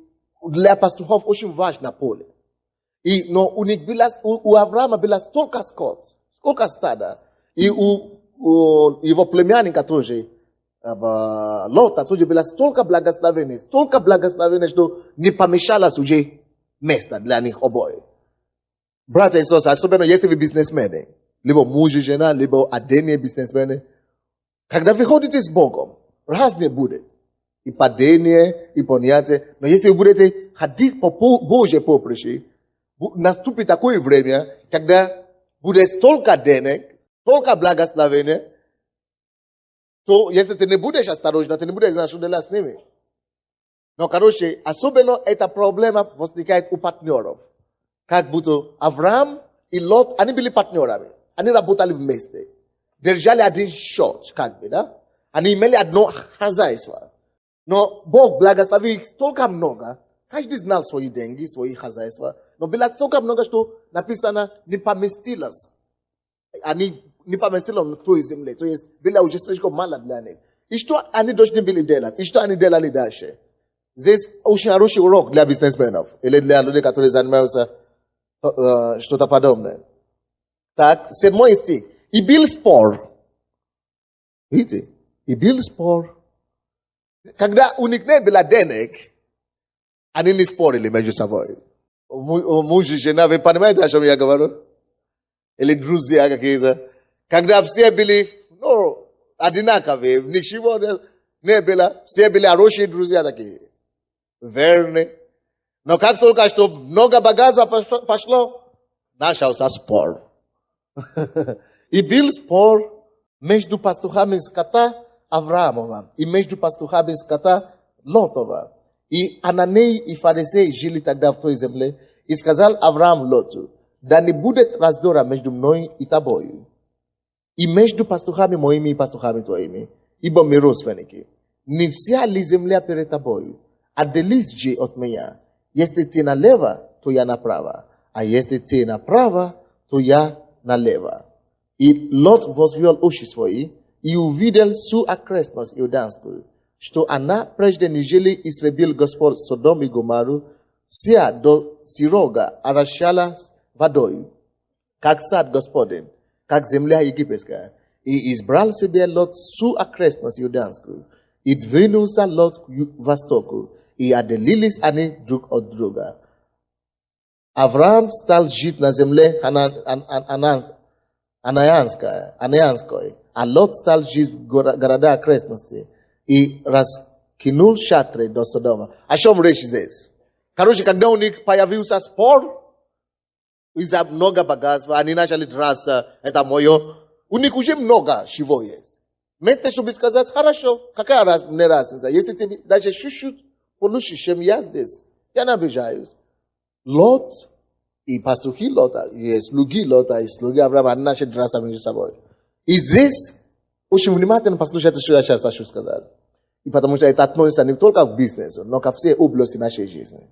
для пастухов очень важно поле. Но у них было, у Авраама было столько скот, сколько стада. И у его племянника тоже, Лота тоже было столько благословений, что не помешалось уже место для них обоих. Братья и сестры, особенно если вы бизнесмены, либо муж и жена, либо отдельные бизнесмены, когда вы ходите с Богом, разные будет. И падение, и понятие. Но если вы будете ходить по Божьей поприще, наступит такое время, когда будет столько денег, столько благословения, то если ты не будешь осторожен, ты не будешь знать, что делать с ними. Но, короче, особенно эта проблема возникает у партнеров. Как будто Авраам и Лот, они были партнерами. Они работали вместе. Держали один счет, как бы, да? Они имели одно хозяйство. Но Бог благословил столько много. Каждый знал свои деньги, свои хозяйства. Но было столько много, что написано, не поместилось. Они не поместилось на той земле. То есть, было уже слишком мало для них. И что они должны были делать? И что они делали дальше? Здесь очень хороший урок для бизнесменов. Или для людей, которые занимаются что-то подобное. Так, 7 стих. И был спор. Видите? И был спор. Когда у них не было денег, они не спорили между собой. Муж и жена, вы понимаете, о чем я говорю? Или друзья какие-то. Когда все были, одинаковые, ничего не было, все были хорошие друзья такие. Верные. Но как только что много богатства пошло, начался спор. И был спор между пастухами скота Авраамова и между пастухами скота Лотова. И Ананей и фарисеи жили тогда в той земле. И сказал Авраам Лоту, да не будет раздора между мной и тобою. И между пастухами моими и пастухами твоими. Ибо мы родственники. Не вся ли земля перед тобою? Отделись же от меня. Если ты налево, то я направо. А если ты направо, то я налево. И Лот возвел уши свои и увидел всю окрестность иудейскую, что она, прежде нежели истребил Господь Содом и Гоморру, вся до сирога орошалась водою, как сад Господень, как земля египетская. И избрал себе Лот всю окрестность иудейскую, и двинулся Лот к востоку, и отделились они друг от друга. Авраам стал жить на земле Анаянской, а Лот стал жить в города окрестности и раскинул шатры до Содома. О чем речь здесь? Короче, когда у них появился спор, из-за много богатства, они начали драться, это мое. У них уже много чего есть. Вместо, чтобы сказать, хорошо, какая мне разница? Если тебе даже чуть-чуть получше, чем я здесь, я не обижаюсь. Лот и пастухи Лота, и слуги Лота, и слуги Авраама, они начали драться между собой. И здесь очень внимательно послушайте, что я сейчас хочу сказать. И потому что это относится не только к бизнесу, но ко всей области нашей жизни.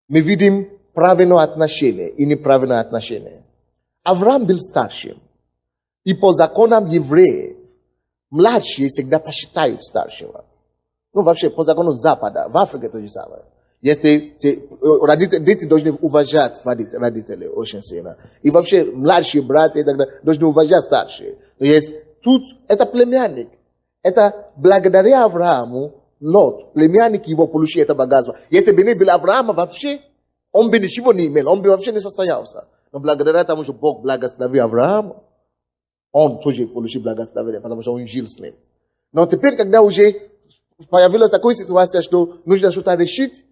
Мы видим правильное отношение и неправильное отношение. Авраам был старшим. И по законам евреев, младшие всегда посчитают старшего. Ну, вообще, по закону Запада, в Африке то же самое. Если дети должны уважать родителей очень сильно. И вообще, младшие братья и так далее должны уважать старшие. То есть, тут это племянник. Это благодаря Аврааму, Лот, племянник его получил это богатство. Если бы не был Авраама вообще, он бы ничего не имел, он бы вообще не состоялся. Но благодаря тому, что Бог благословил Авраама, он тоже получил благословение, потому что он жил с ним. Но теперь, когда уже появилась такая ситуация, что нужно что-то решить,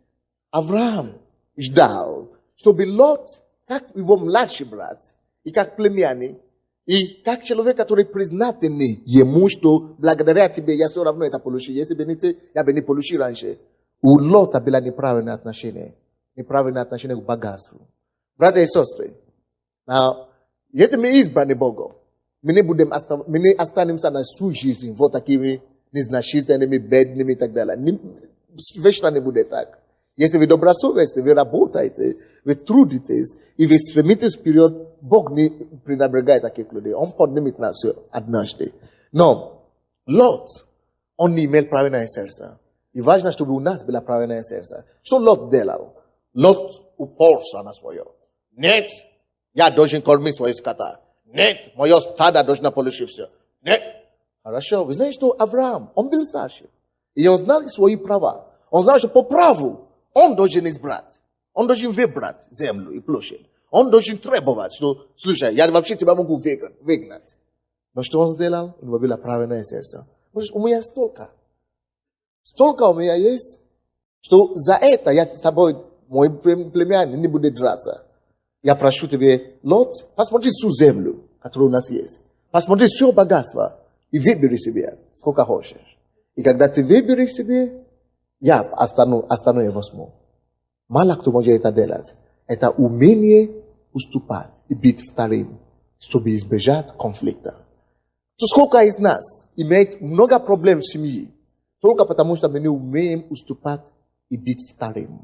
Авраам ждал, чтобы Лот, как его младший брат, и как племянник, и как человек, который признательный ему, что благодаря тебе я все равно это получил. Если бы не ты, я бы не получил раньше. У Лота было неправильное отношение к богатству. Братья и сестры, если мы избраны Богом, мы не останемся на всю жизнь вот такими незначительными, бедными и так далее. Вечно не будет так. Если вы добросовестны, вы работаете, вы трудитесь, и вы стремитесь вперед, Бог не пренебрегает таких людей. Он поднимет нас однажды. Но Лот, он не имел правильное сердце. И важно, чтобы у нас было правильное сердце. Что Лот делал? Лот упорся на свое. Нет, я должен кормить свои скота. Нет, мое стадо должно получить все. Нет. Хорошо, вы знаете, что Авраам, он был старший. И он знал свои права. Он знал, что по праву он должен избрать. Он должен выбрать землю и площадь. Он должен требовать, что, слушай, я вообще тебя могу выгнать. Но что он сделал? У него было правильное сердце. У меня столько у меня есть, что за это я с тобой, мой племянник, не будет драться. Я прошу тебе, Лот, посмотри всю землю, которая у нас есть. Посмотри все богатство и выбери себе, сколько хочешь. И когда ты выберешь себе, я остану и возьму. Мало кто может это делать. Это умение уступать и быть вторым, чтобы избежать конфликта. То сколько из нас имеет много проблем в семье, только потому что мы не умеем уступать и быть вторым.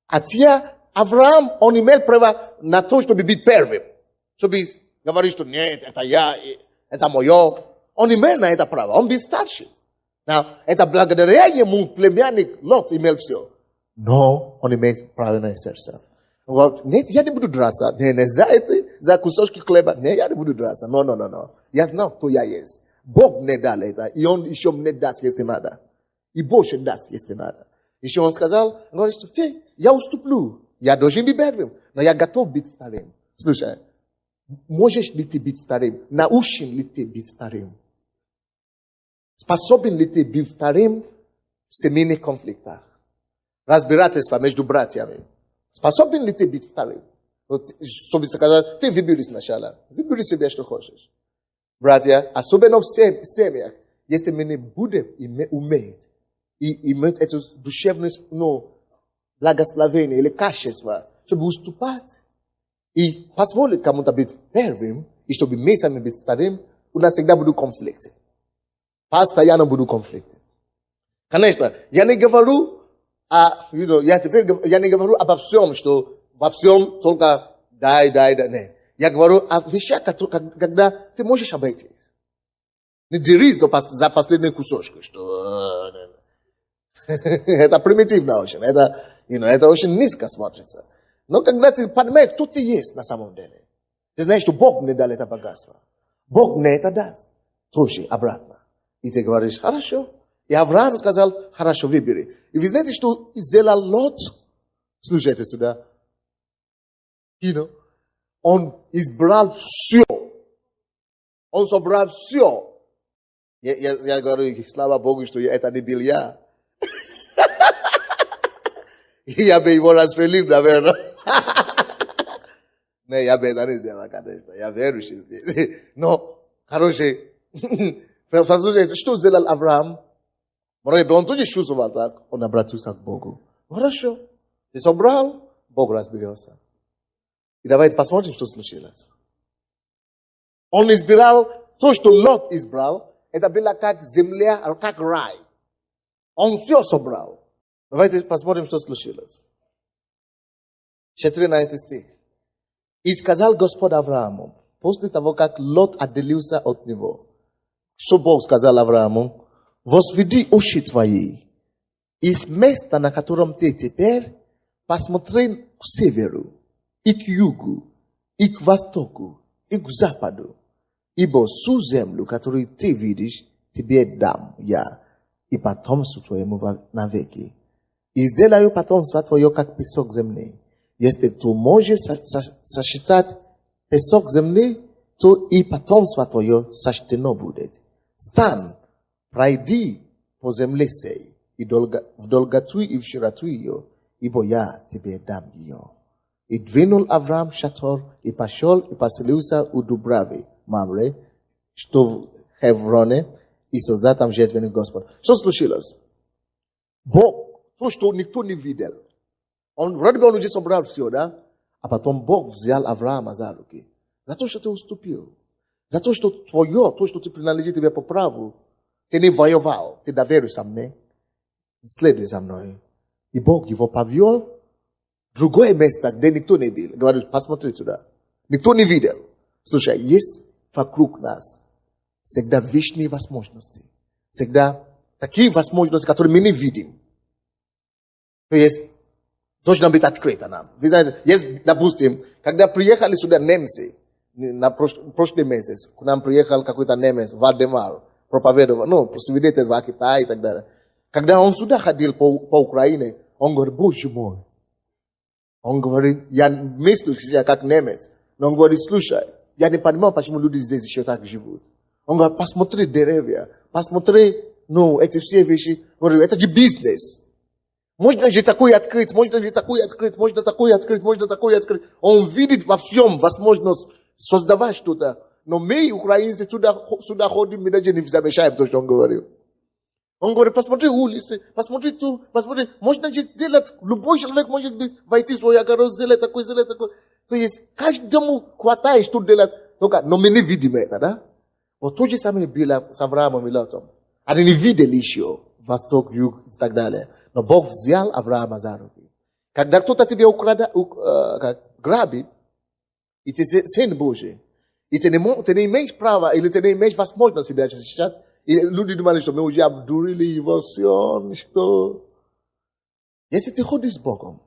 Хотя Авраам, он имел право на то, чтобы быть первым. Чтобы говорить, что нет, это я, это мое. Он имел на это право, он был старший. Это благодаря ему племянник Лот имел все. Но он имеет правильное сердце. Нет, я не буду драться. Не за кусочки хлеба. Нет, я не буду драться. Но. Я знаю, кто я есть. Бог мне дал это. И он еще мне даст, если надо. И больше даст, если надо. Еще он сказал, говорит, что я уступлю. Я должен быть первым. Но я готов быть вторым. Слушай, можешь ли ты быть вторым? Научен ли ты быть вторым? Способен ли ты быть вторым в семейных конфликтах? Разбирательства между братьями. Способен ли ты быть вторым? Вот, чтобы сказать, ты выбери сначала. Выбери себе, что хочешь. Братья, особенно в семьях, если мы не будем уметь и иметь это душевное благословение или качество, чтобы уступать и позволить кому-то быть первым, и чтобы мы сами быть вторым, у нас всегда будут конфликты. Постоянно будут конфликты. Конечно, я не говорю, я не говорю обо всем, что во всем только дай. Нет. Я говорю о вещах, когда ты можешь обойтись. Не дерись за последний кусочек, что это примитивно очень. Это очень низко смотрится. Но когда ты понимаешь, кто ты есть на самом деле, ты знаешь, что Бог мне дал это богатство. Бог мне это даст. Тоже обратно. И ты говоришь, хорошо. И Авраам сказал, хорошо, выбери. И вы знаете, что сделал Лот? Слушайте сюда. Он избрал все. Он собрал все. Я говорю, слава Богу, что это не был я. Я бы его расстрелил, наверное. Не, я бы это не сделал, конечно. Я верующий здесь. Но, хороший. Послушайте, что сделал Авраам? Может быть, он тоже чувствовал так. Он обратился к Богу. Хорошо. Ты собрал, Бог разберется. И давайте посмотрим, что случилось. Он избирал то, что Лот избрал, это было как земля, как рай. Он все собрал. Давайте посмотрим, что случилось. 14 стих. И сказал Господь Аврааму, после того, как Лот отделился от него, что Бог сказал Аврааму, возведи очи твои из места, на котором ты теперь, посмотри к северу, и к югу, и к востоку, и к западу, ибо всю землю, которую ты видишь, тебе дам я, и потомству твоему навеки. И сделаю потомство твое, как песок земли. Если ты можешь сосчитать песок земли, то и потомство твое сочтено будет. Стань, пройди по земле сей, и в долготу и в широту ее, ибо я тебе дам ее. И двинул Авраам шатер, и пошел, и поселился у Дубравы, Мамре, что в Хевроне, и создал там жертвенник Господа. Что случилось? Бог, то, что никто не видел. Вроде бы он уже собрал все, да? А потом Бог взял Авраама за руки. За то, что ты уступил. За то, что твое, то, что ты принадлежит тебе по праву, ты не воевал, ты доверился мне. Следуй за мной. И Бог его повел в другое место, где никто не был. Говорит, посмотри туда. Никто не видел. Слушай, есть вокруг нас всегда вечные возможности. Всегда такие возможности, которые мы не видим. То есть, должна быть открыта нам. Вы знаете, есть, допустим, когда приехали сюда немцы, на прошлый месяц, к нам приехал какой-то немец, Вальдемар, проповедовал, свидетель в Китае и так далее. Когда он сюда ходил по Украине, он говорит, Боже мой. Он говорит, я мыслю себя как немец. Но он говорит, слушай, я не понимаю, почему люди здесь еще так живут. Он говорит, посмотри деревья, посмотри, эти все вещи. Говорит, это же бизнес. Можно же такое открыть, можно же такое открыть, можно такое открыть, можно такое открыть. Он видит во всем возможность создавать что-то. Но мы, украинцы, сюда ходим, мы даже не замечаем то, что он говорил. Он говорит, посмотри улицы, посмотри ту, посмотри. Можно же сделать, любой человек может войти в свой огород, сделать такое, сделать такое. То есть, каждому хватает, что делать. Но мы не видим это, да? Вот то же самое было с Авраамом и Лотом. Они не видели еще восток, юг и так далее. Но Бог взял Авраама за руки. Когда кто-то тебя грабит, и ты сын Божий, и ты не имеешь права, или ты не имеешь возможность себя защищать, и люди думали, что мы уже обдурили его, все, что. Если ты ходишь с Богом,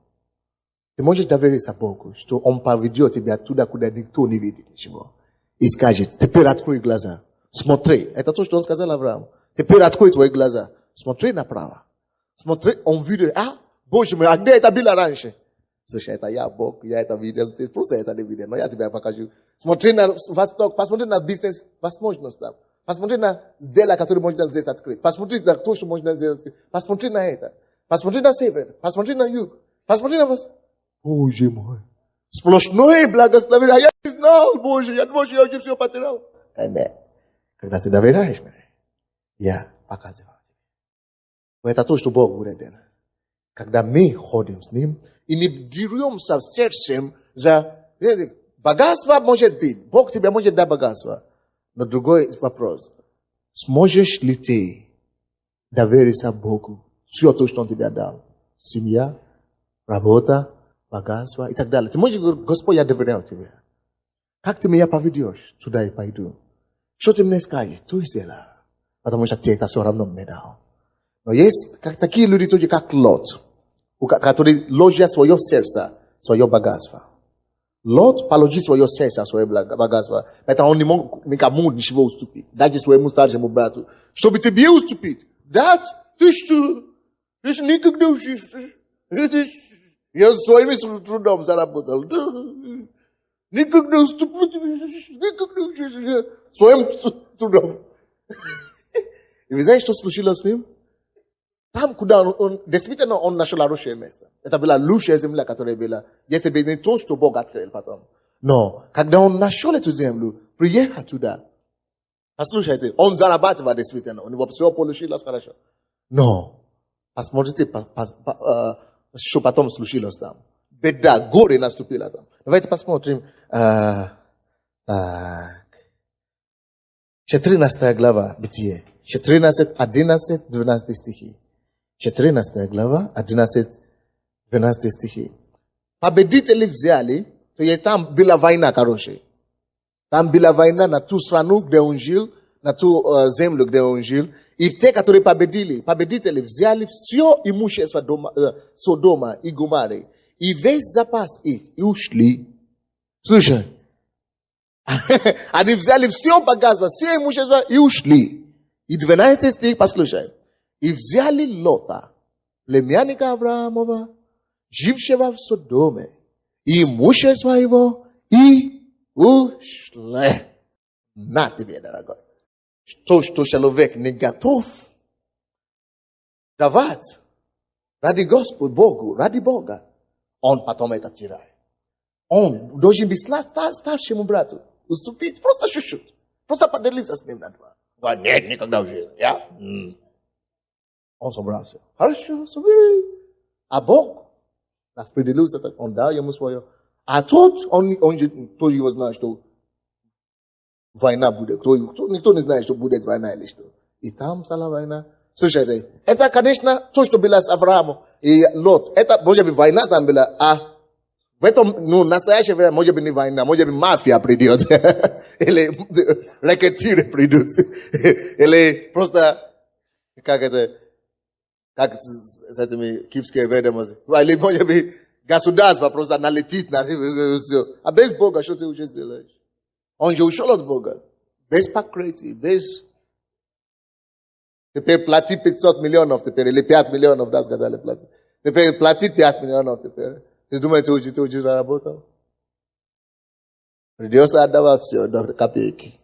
ты можешь довериться Богу, что Он поведет тебя туда, куда никто не видит ничего. И скажет, теперь открой глаза, смотри. Это то, что Он сказал Аврааму. Теперь открой твои глаза, смотри направо. Смотри, он видит, Боже мой, а где это было раньше? Слушай, это я, Бог, я это видел, ты просто это не видел, но я тебе покажу. Смотри на восток, посмотри на бизнес, возможность там. Посмотри на дело, которое можно здесь открыть. Посмотри на то, что можно здесь открыть. Посмотри на это. Посмотри на север, посмотри на юг, посмотри на восток. Боже мой, сплошное благословение, а я не знал, Боже, я думал, что я уже все потерял. Когда ты доверяешь мне, я показываю. Это то, что Бог будет делать. Когда мы ходим с Ним и не деремся сердцем за богатство, может быть. Бог тебе может дать богатство. Но другой вопрос. Сможешь ли ты довериться Богу? Все то, что Он тебе дал. Семья, работа, богатство и так далее. Ты можешь говорить, Господь, я доверяю тебе. Как ты меня поведешь? Туда я пойду. Что ты мне скажешь? То сделай. Потому что ты это все равно мне дал. Но есть такие люди, тоже как Лот, которые ложат свое сердце, свое богатство. Лот положил свое сердце, свое богатство. Поэтому он не мог никому ничего уступить. Даже своему старшему брату. Чтобы тебе уступить. Дать? Ты что? Ты же никогда уже... Я своим трудом заработал. Никогда уступлю тебе. Никогда уже... Своим трудом. И вы знаете, что случилось с ним? Там, куда действительно он нашел хорошее место. Это была лучшая земля, которая была. Если бы не то, что Бог открыл потом. Но, когда он нашел эту землю, приехал туда. Послушайте, он зарабатывал действительно. У него все получилось хорошо. Но, посмотрите, что потом случилось там. Беда, горе наступило там. Давайте посмотрим. Так. 14 глава Бытие. 14, 11, 12 стихи. 14 глава, 11, 12 стихи. Победители взяли, то есть там была война, короче. Там была война на ту страну, где он жил, на ту землю, где он жил. И те, которые победители взяли все имущество Содома и Гоморры. И весь запас их, и ушли. Слушай. Они взяли все богатство, все имущество и ушли. И 12 стих, послушай. И взяли Лота, племянника Авраамова, жившего в Содоме, и имущество его, и ушли. На тебе, дорогой. Что человек не готов давать ради Господа, Богу, ради Бога, он потом это теряет. Он должен быть старшему брату уступить, просто чуть-чуть, просто поделиться с ним на два. Говорит, нет, никогда в жизни. Я? Он собрался. Хорошо, собери. А Бог распределился, он дал ему свое. А тот, он его знает, что война будет. Никто не знает, что будет война или что. И там стала война. Слушайте, это, конечно, то, что было с Авраамом и Лот. Это, может быть, война там была, а в этом, настоящее время, может быть, не война, может быть, мафия придет. Или ракетиры придут. Или просто, как с этими киевскими ведомостями. Или, может быть, государство просто налетит на все. А без Бога, что ты уже сделаешь? Он же ушел от Бога. Без покрытия, без... Теперь плати 500 миллионов теперь, или 5 миллионов, да, сказали платить. Теперь платить 5 миллионов теперь. Ты думаешь, ты уже заработал? Придется отдавать все до копейки.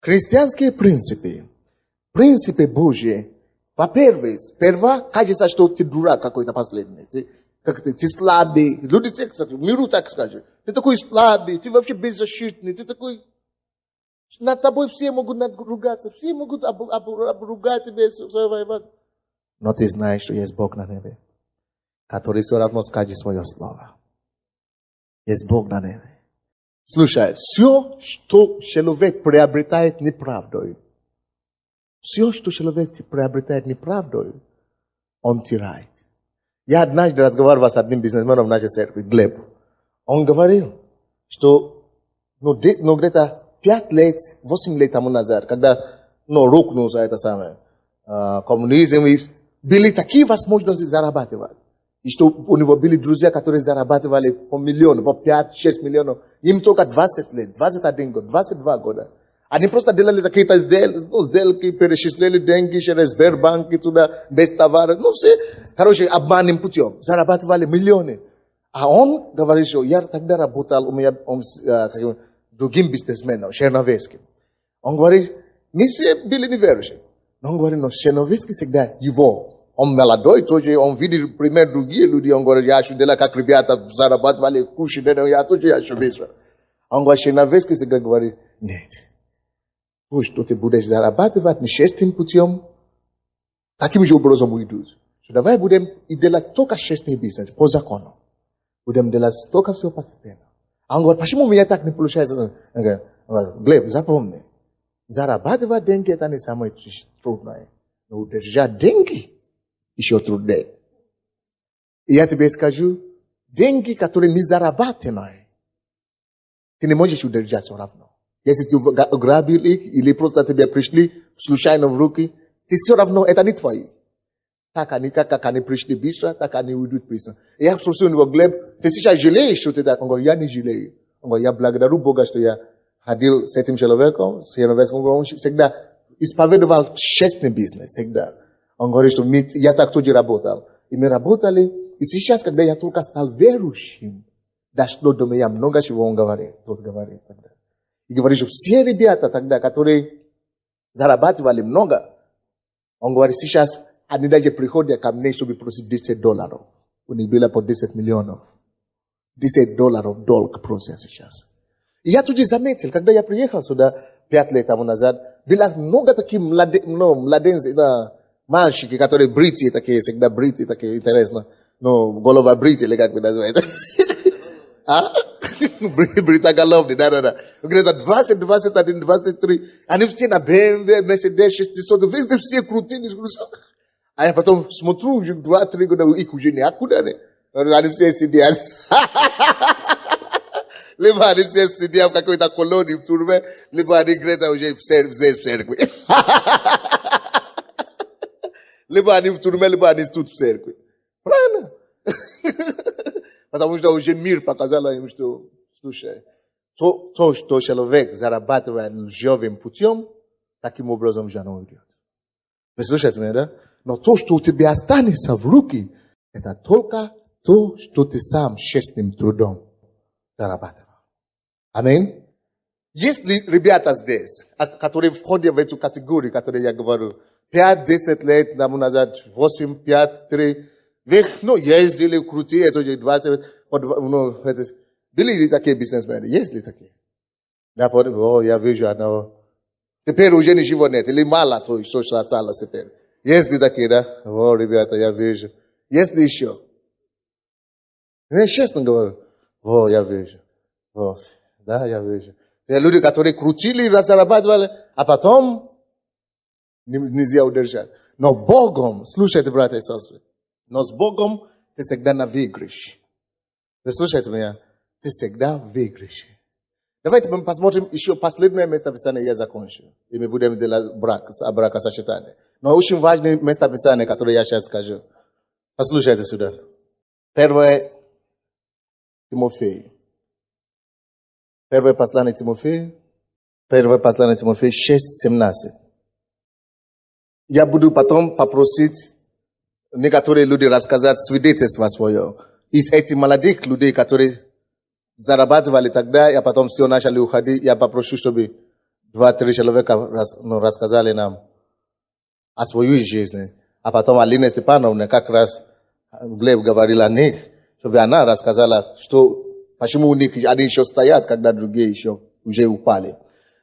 Христианские принципы Божьи, во-первых, кажется, что ты дурак какой-то последний. Ты слабый. Люди миру так скажут. Ты такой слабый, ты вообще беззащитный, ты такой... Над тобой все могут ругаться, все могут обругать тебя, все воевать. Но ты знаешь, что есть Бог на небе, который все равно скажет свое слово. Есть Бог на небе. Слушай, все, что человек приобретает неправдой, все, что человек приобретает неправдой, он теряет. Я однажды разговаривал с одним бизнесменом в нашей церкви, Глеб. Он говорил, что где-то 5 лет, 8 лет тому назад, когда рухнулся это самое коммунизм, были такие возможности зарабатывать. И что у него были друзья, которые зарабатывали по миллиону, по 5-6 миллионов. Им только 20 лет, 21 год, 22 года. Они просто делали какие-то сделки, перечислили деньги через Сбербанк и туда, без товара. Все, обманным путем. Зарабатывали миллионы. А он говорит, что я тогда работал, у меня другим бизнесменом, Черновецким. Он говорит, мы все были неверующие. Но он говорит, Черновецкий всегда его. Он молодой тоже, он видит пример другие люди. Он говорит, я хочу делать, как ребята зарабатывали, кушать, я тоже хочу быстро. Он говорит, Черновецкий всегда говорит, нет. Пусть что ты будешь зарабатывать нечестным путем, таким же образом уйдут. Давай будем делать только честный бизнес, по закону. Будем делать только все постепенно. А он говорит, почему у меня так не получается? Он говорит, Глеб, запомни, зарабатывать деньги это не самое трудное. Но удержать деньги еще труднее. И я тебе скажу, деньги, которые не зарабатываемые, ты не можешь удержать все равно. Если ты грабил их, или просто тебе пришли случайно в руки, ты все равно, это не твои. Как они пришли быстро, так они уйдут быстро. И я спросил его, Глеб, ты сейчас жалеешь, что ты так? Он говорит, я не жалею. Он говорит, я благодарю Бога, что я ходил с этим человеком, он всегда исповедовал честный бизнес, всегда. Он говорит, что я так тоже работал. И мы работали, и сейчас, когда я только стал верующим, дошло до меня много чего он говорит. Тот говорит тогда. И говорит, что все ребята тогда, которые зарабатывали много, он говорит, сейчас они даже приходят ко мне, чтобы просить $10. У них было по 10 миллионов. $10 долг просят сейчас. И я тут заметил, когда я приехал сюда 5 лет тому назад, было много таких младенцев, мальчики, которые бритые такие, всегда бритые такие, интересно. Голова бритые, или как вы называете. Бритоголовный, да. Ugreda 20, 21, 23. Они все на BMW, Mercedes, 600. Везде все крутые. А я потом смотрю, уже 2-3 года их уже неоткуда. Они все сидят. Либо они все сидят в какой-то колонии в тюрьме, либо они где-то уже в церкви. Либо они в тюрьме, либо они тут в церкви. Правильно? Потому что уже мир показал им, что, слушай, то, что человек зарабатывает лживым путем, таким образом же оно уйдет. Вы слушаете меня, да? Но то, что у тебя останется в руки, это только то, что ты сам честным трудом зарабатывал. Аминь. Если ребята здесь, которые входят в эту категорию, которую я говорю, 5-10 лет тому назад, 8, 5, 3, ездили крутые, это же 20, были ли такие бизнесмены? Есть ли такие? Я вижу одного. Теперь уже ничего нет, или мало то, что осталось теперь. Есть ли такие, да? Ребята, я вижу. Есть ли еще? Я честно говорю. Я вижу. Да, я вижу. Люди, которые крутили, зарабатывали, а потом нельзя удержать. Но Богом, слушайте, братья и сестры, но с Богом ты всегда на выигрыше. Вы слушаете меня? Ты всегда в выигрыше. Давайте мы посмотрим еще последнее местописание, я закончу. И мы будем делать бракосочетание. Но очень важное местописание, которое я сейчас скажу. Послушайте сюда. 1 Тимофею. Первое послание Тимофею 6:17. Я буду потом попросить некоторые люди рассказать свидетельство свое. Из этих молодых людей, которые зарабатывали тогда, я потом все начали уходить, я попрошу, чтобы 2-3 человека рассказали нам о своей жизни. А потом Алина Степановна как раз Глеб говорил о них, чтобы она рассказала, что почему у них они еще стоят, когда другие еще уже упали.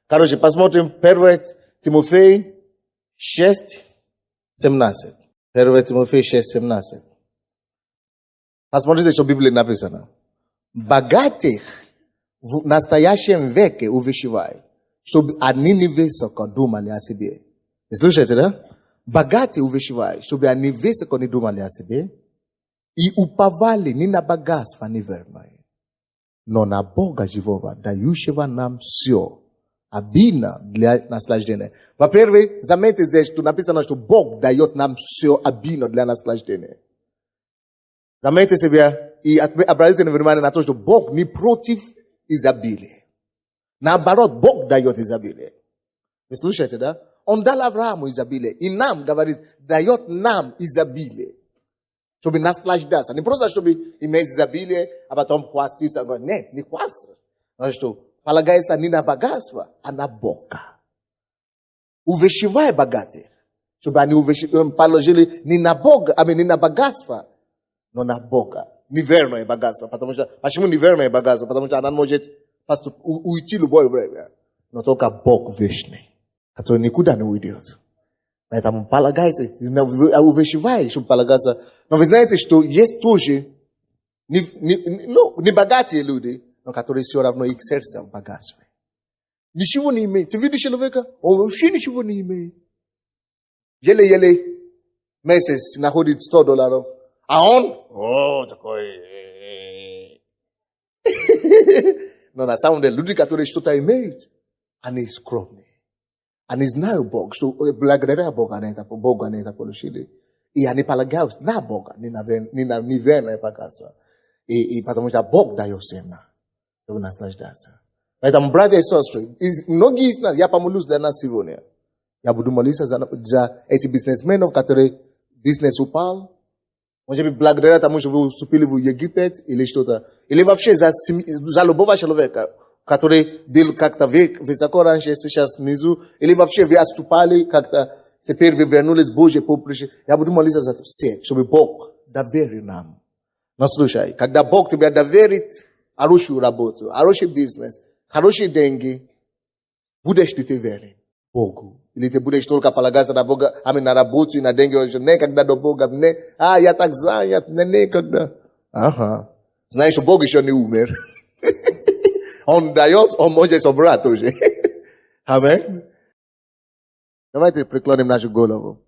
Короче, посмотрим 1 Тимофей 6:17. 1 Тимофей 6:17. Посмотрите, что в Библии написано. Богатых в настоящем веке увещевай, чтобы они не высоко думали о себе. Вы слушаете, да? Богатые увещевай, чтобы они высоко не думали о себе и уповали не на богатство неверное, но на Бога живого, дающего нам все, обильно для наслаждения. Во-первых, заметьте здесь, что написано, что Бог дает нам все обильно для наслаждения. Заметьте себе и обратите внимание на то, что Бог не против изобилия. Наоборот, Бог дает изобилие. Вы слушаете, да? Он дал Аврааму изобилие. И нам, говорит, дает нам изобилие. Чтобы наслаждаться. Не просто, чтобы иметь изобилие, а потом хвастаться. Нет, не хвастаться. Значит, что полагается не на богатство, а на Бога. Увещевай богатых. Чтобы они положили не на Бога, а не на богатство, но на Бога. Неверное богатство. Почему неверное богатство? Потому что она может уйти в любое время. Но только Бог вечный, который никуда не уйдет. Поэтому полагайте, увещевай, чтобы полагаться. Но вы знаете, что есть тоже не богатые люди, но которые все равно их сердце в богатстве. Ничего не имеет. Ты видишь человека? Он вообще ничего не имеет. Еле-еле месяц находит $100. А он? Такой. Но на самом деле, люди, которые что-то имеют, они скромные. Они знают Бога, что благодаря Богу они это получили. И они полагаются на Бога, не на неверное богатство. И потому что Бог дает всем нам, чтобы наслаждаться. Поэтому, братья и сестры, многие из нас, я помолюсь для нас сегодня. Я буду молиться за этих бизнесменов, которые бизнес упал. Может быть, благодаря тому, что вы вступили в Египет или что-то. Или вообще за любого человека, который был как-то высоко раньше, сейчас внизу. Или вообще вы отступали как-то, теперь вы вернулись в Божье поприще. Я буду молиться за всех, чтобы Бог доверил нам. Но слушай, когда Бог тебе доверит хорошую работу, хороший бизнес, хорошие деньги, будешь ли ты верен Богу? Или ты будешь только полагаться на Бога, на работу и на деньги, никогда до Бога, я так занят, никогда. Ага. Знаешь, что Бог еще не умер. Он дает, он может собрать уже. Аминь. Давайте преклоним нашу голову.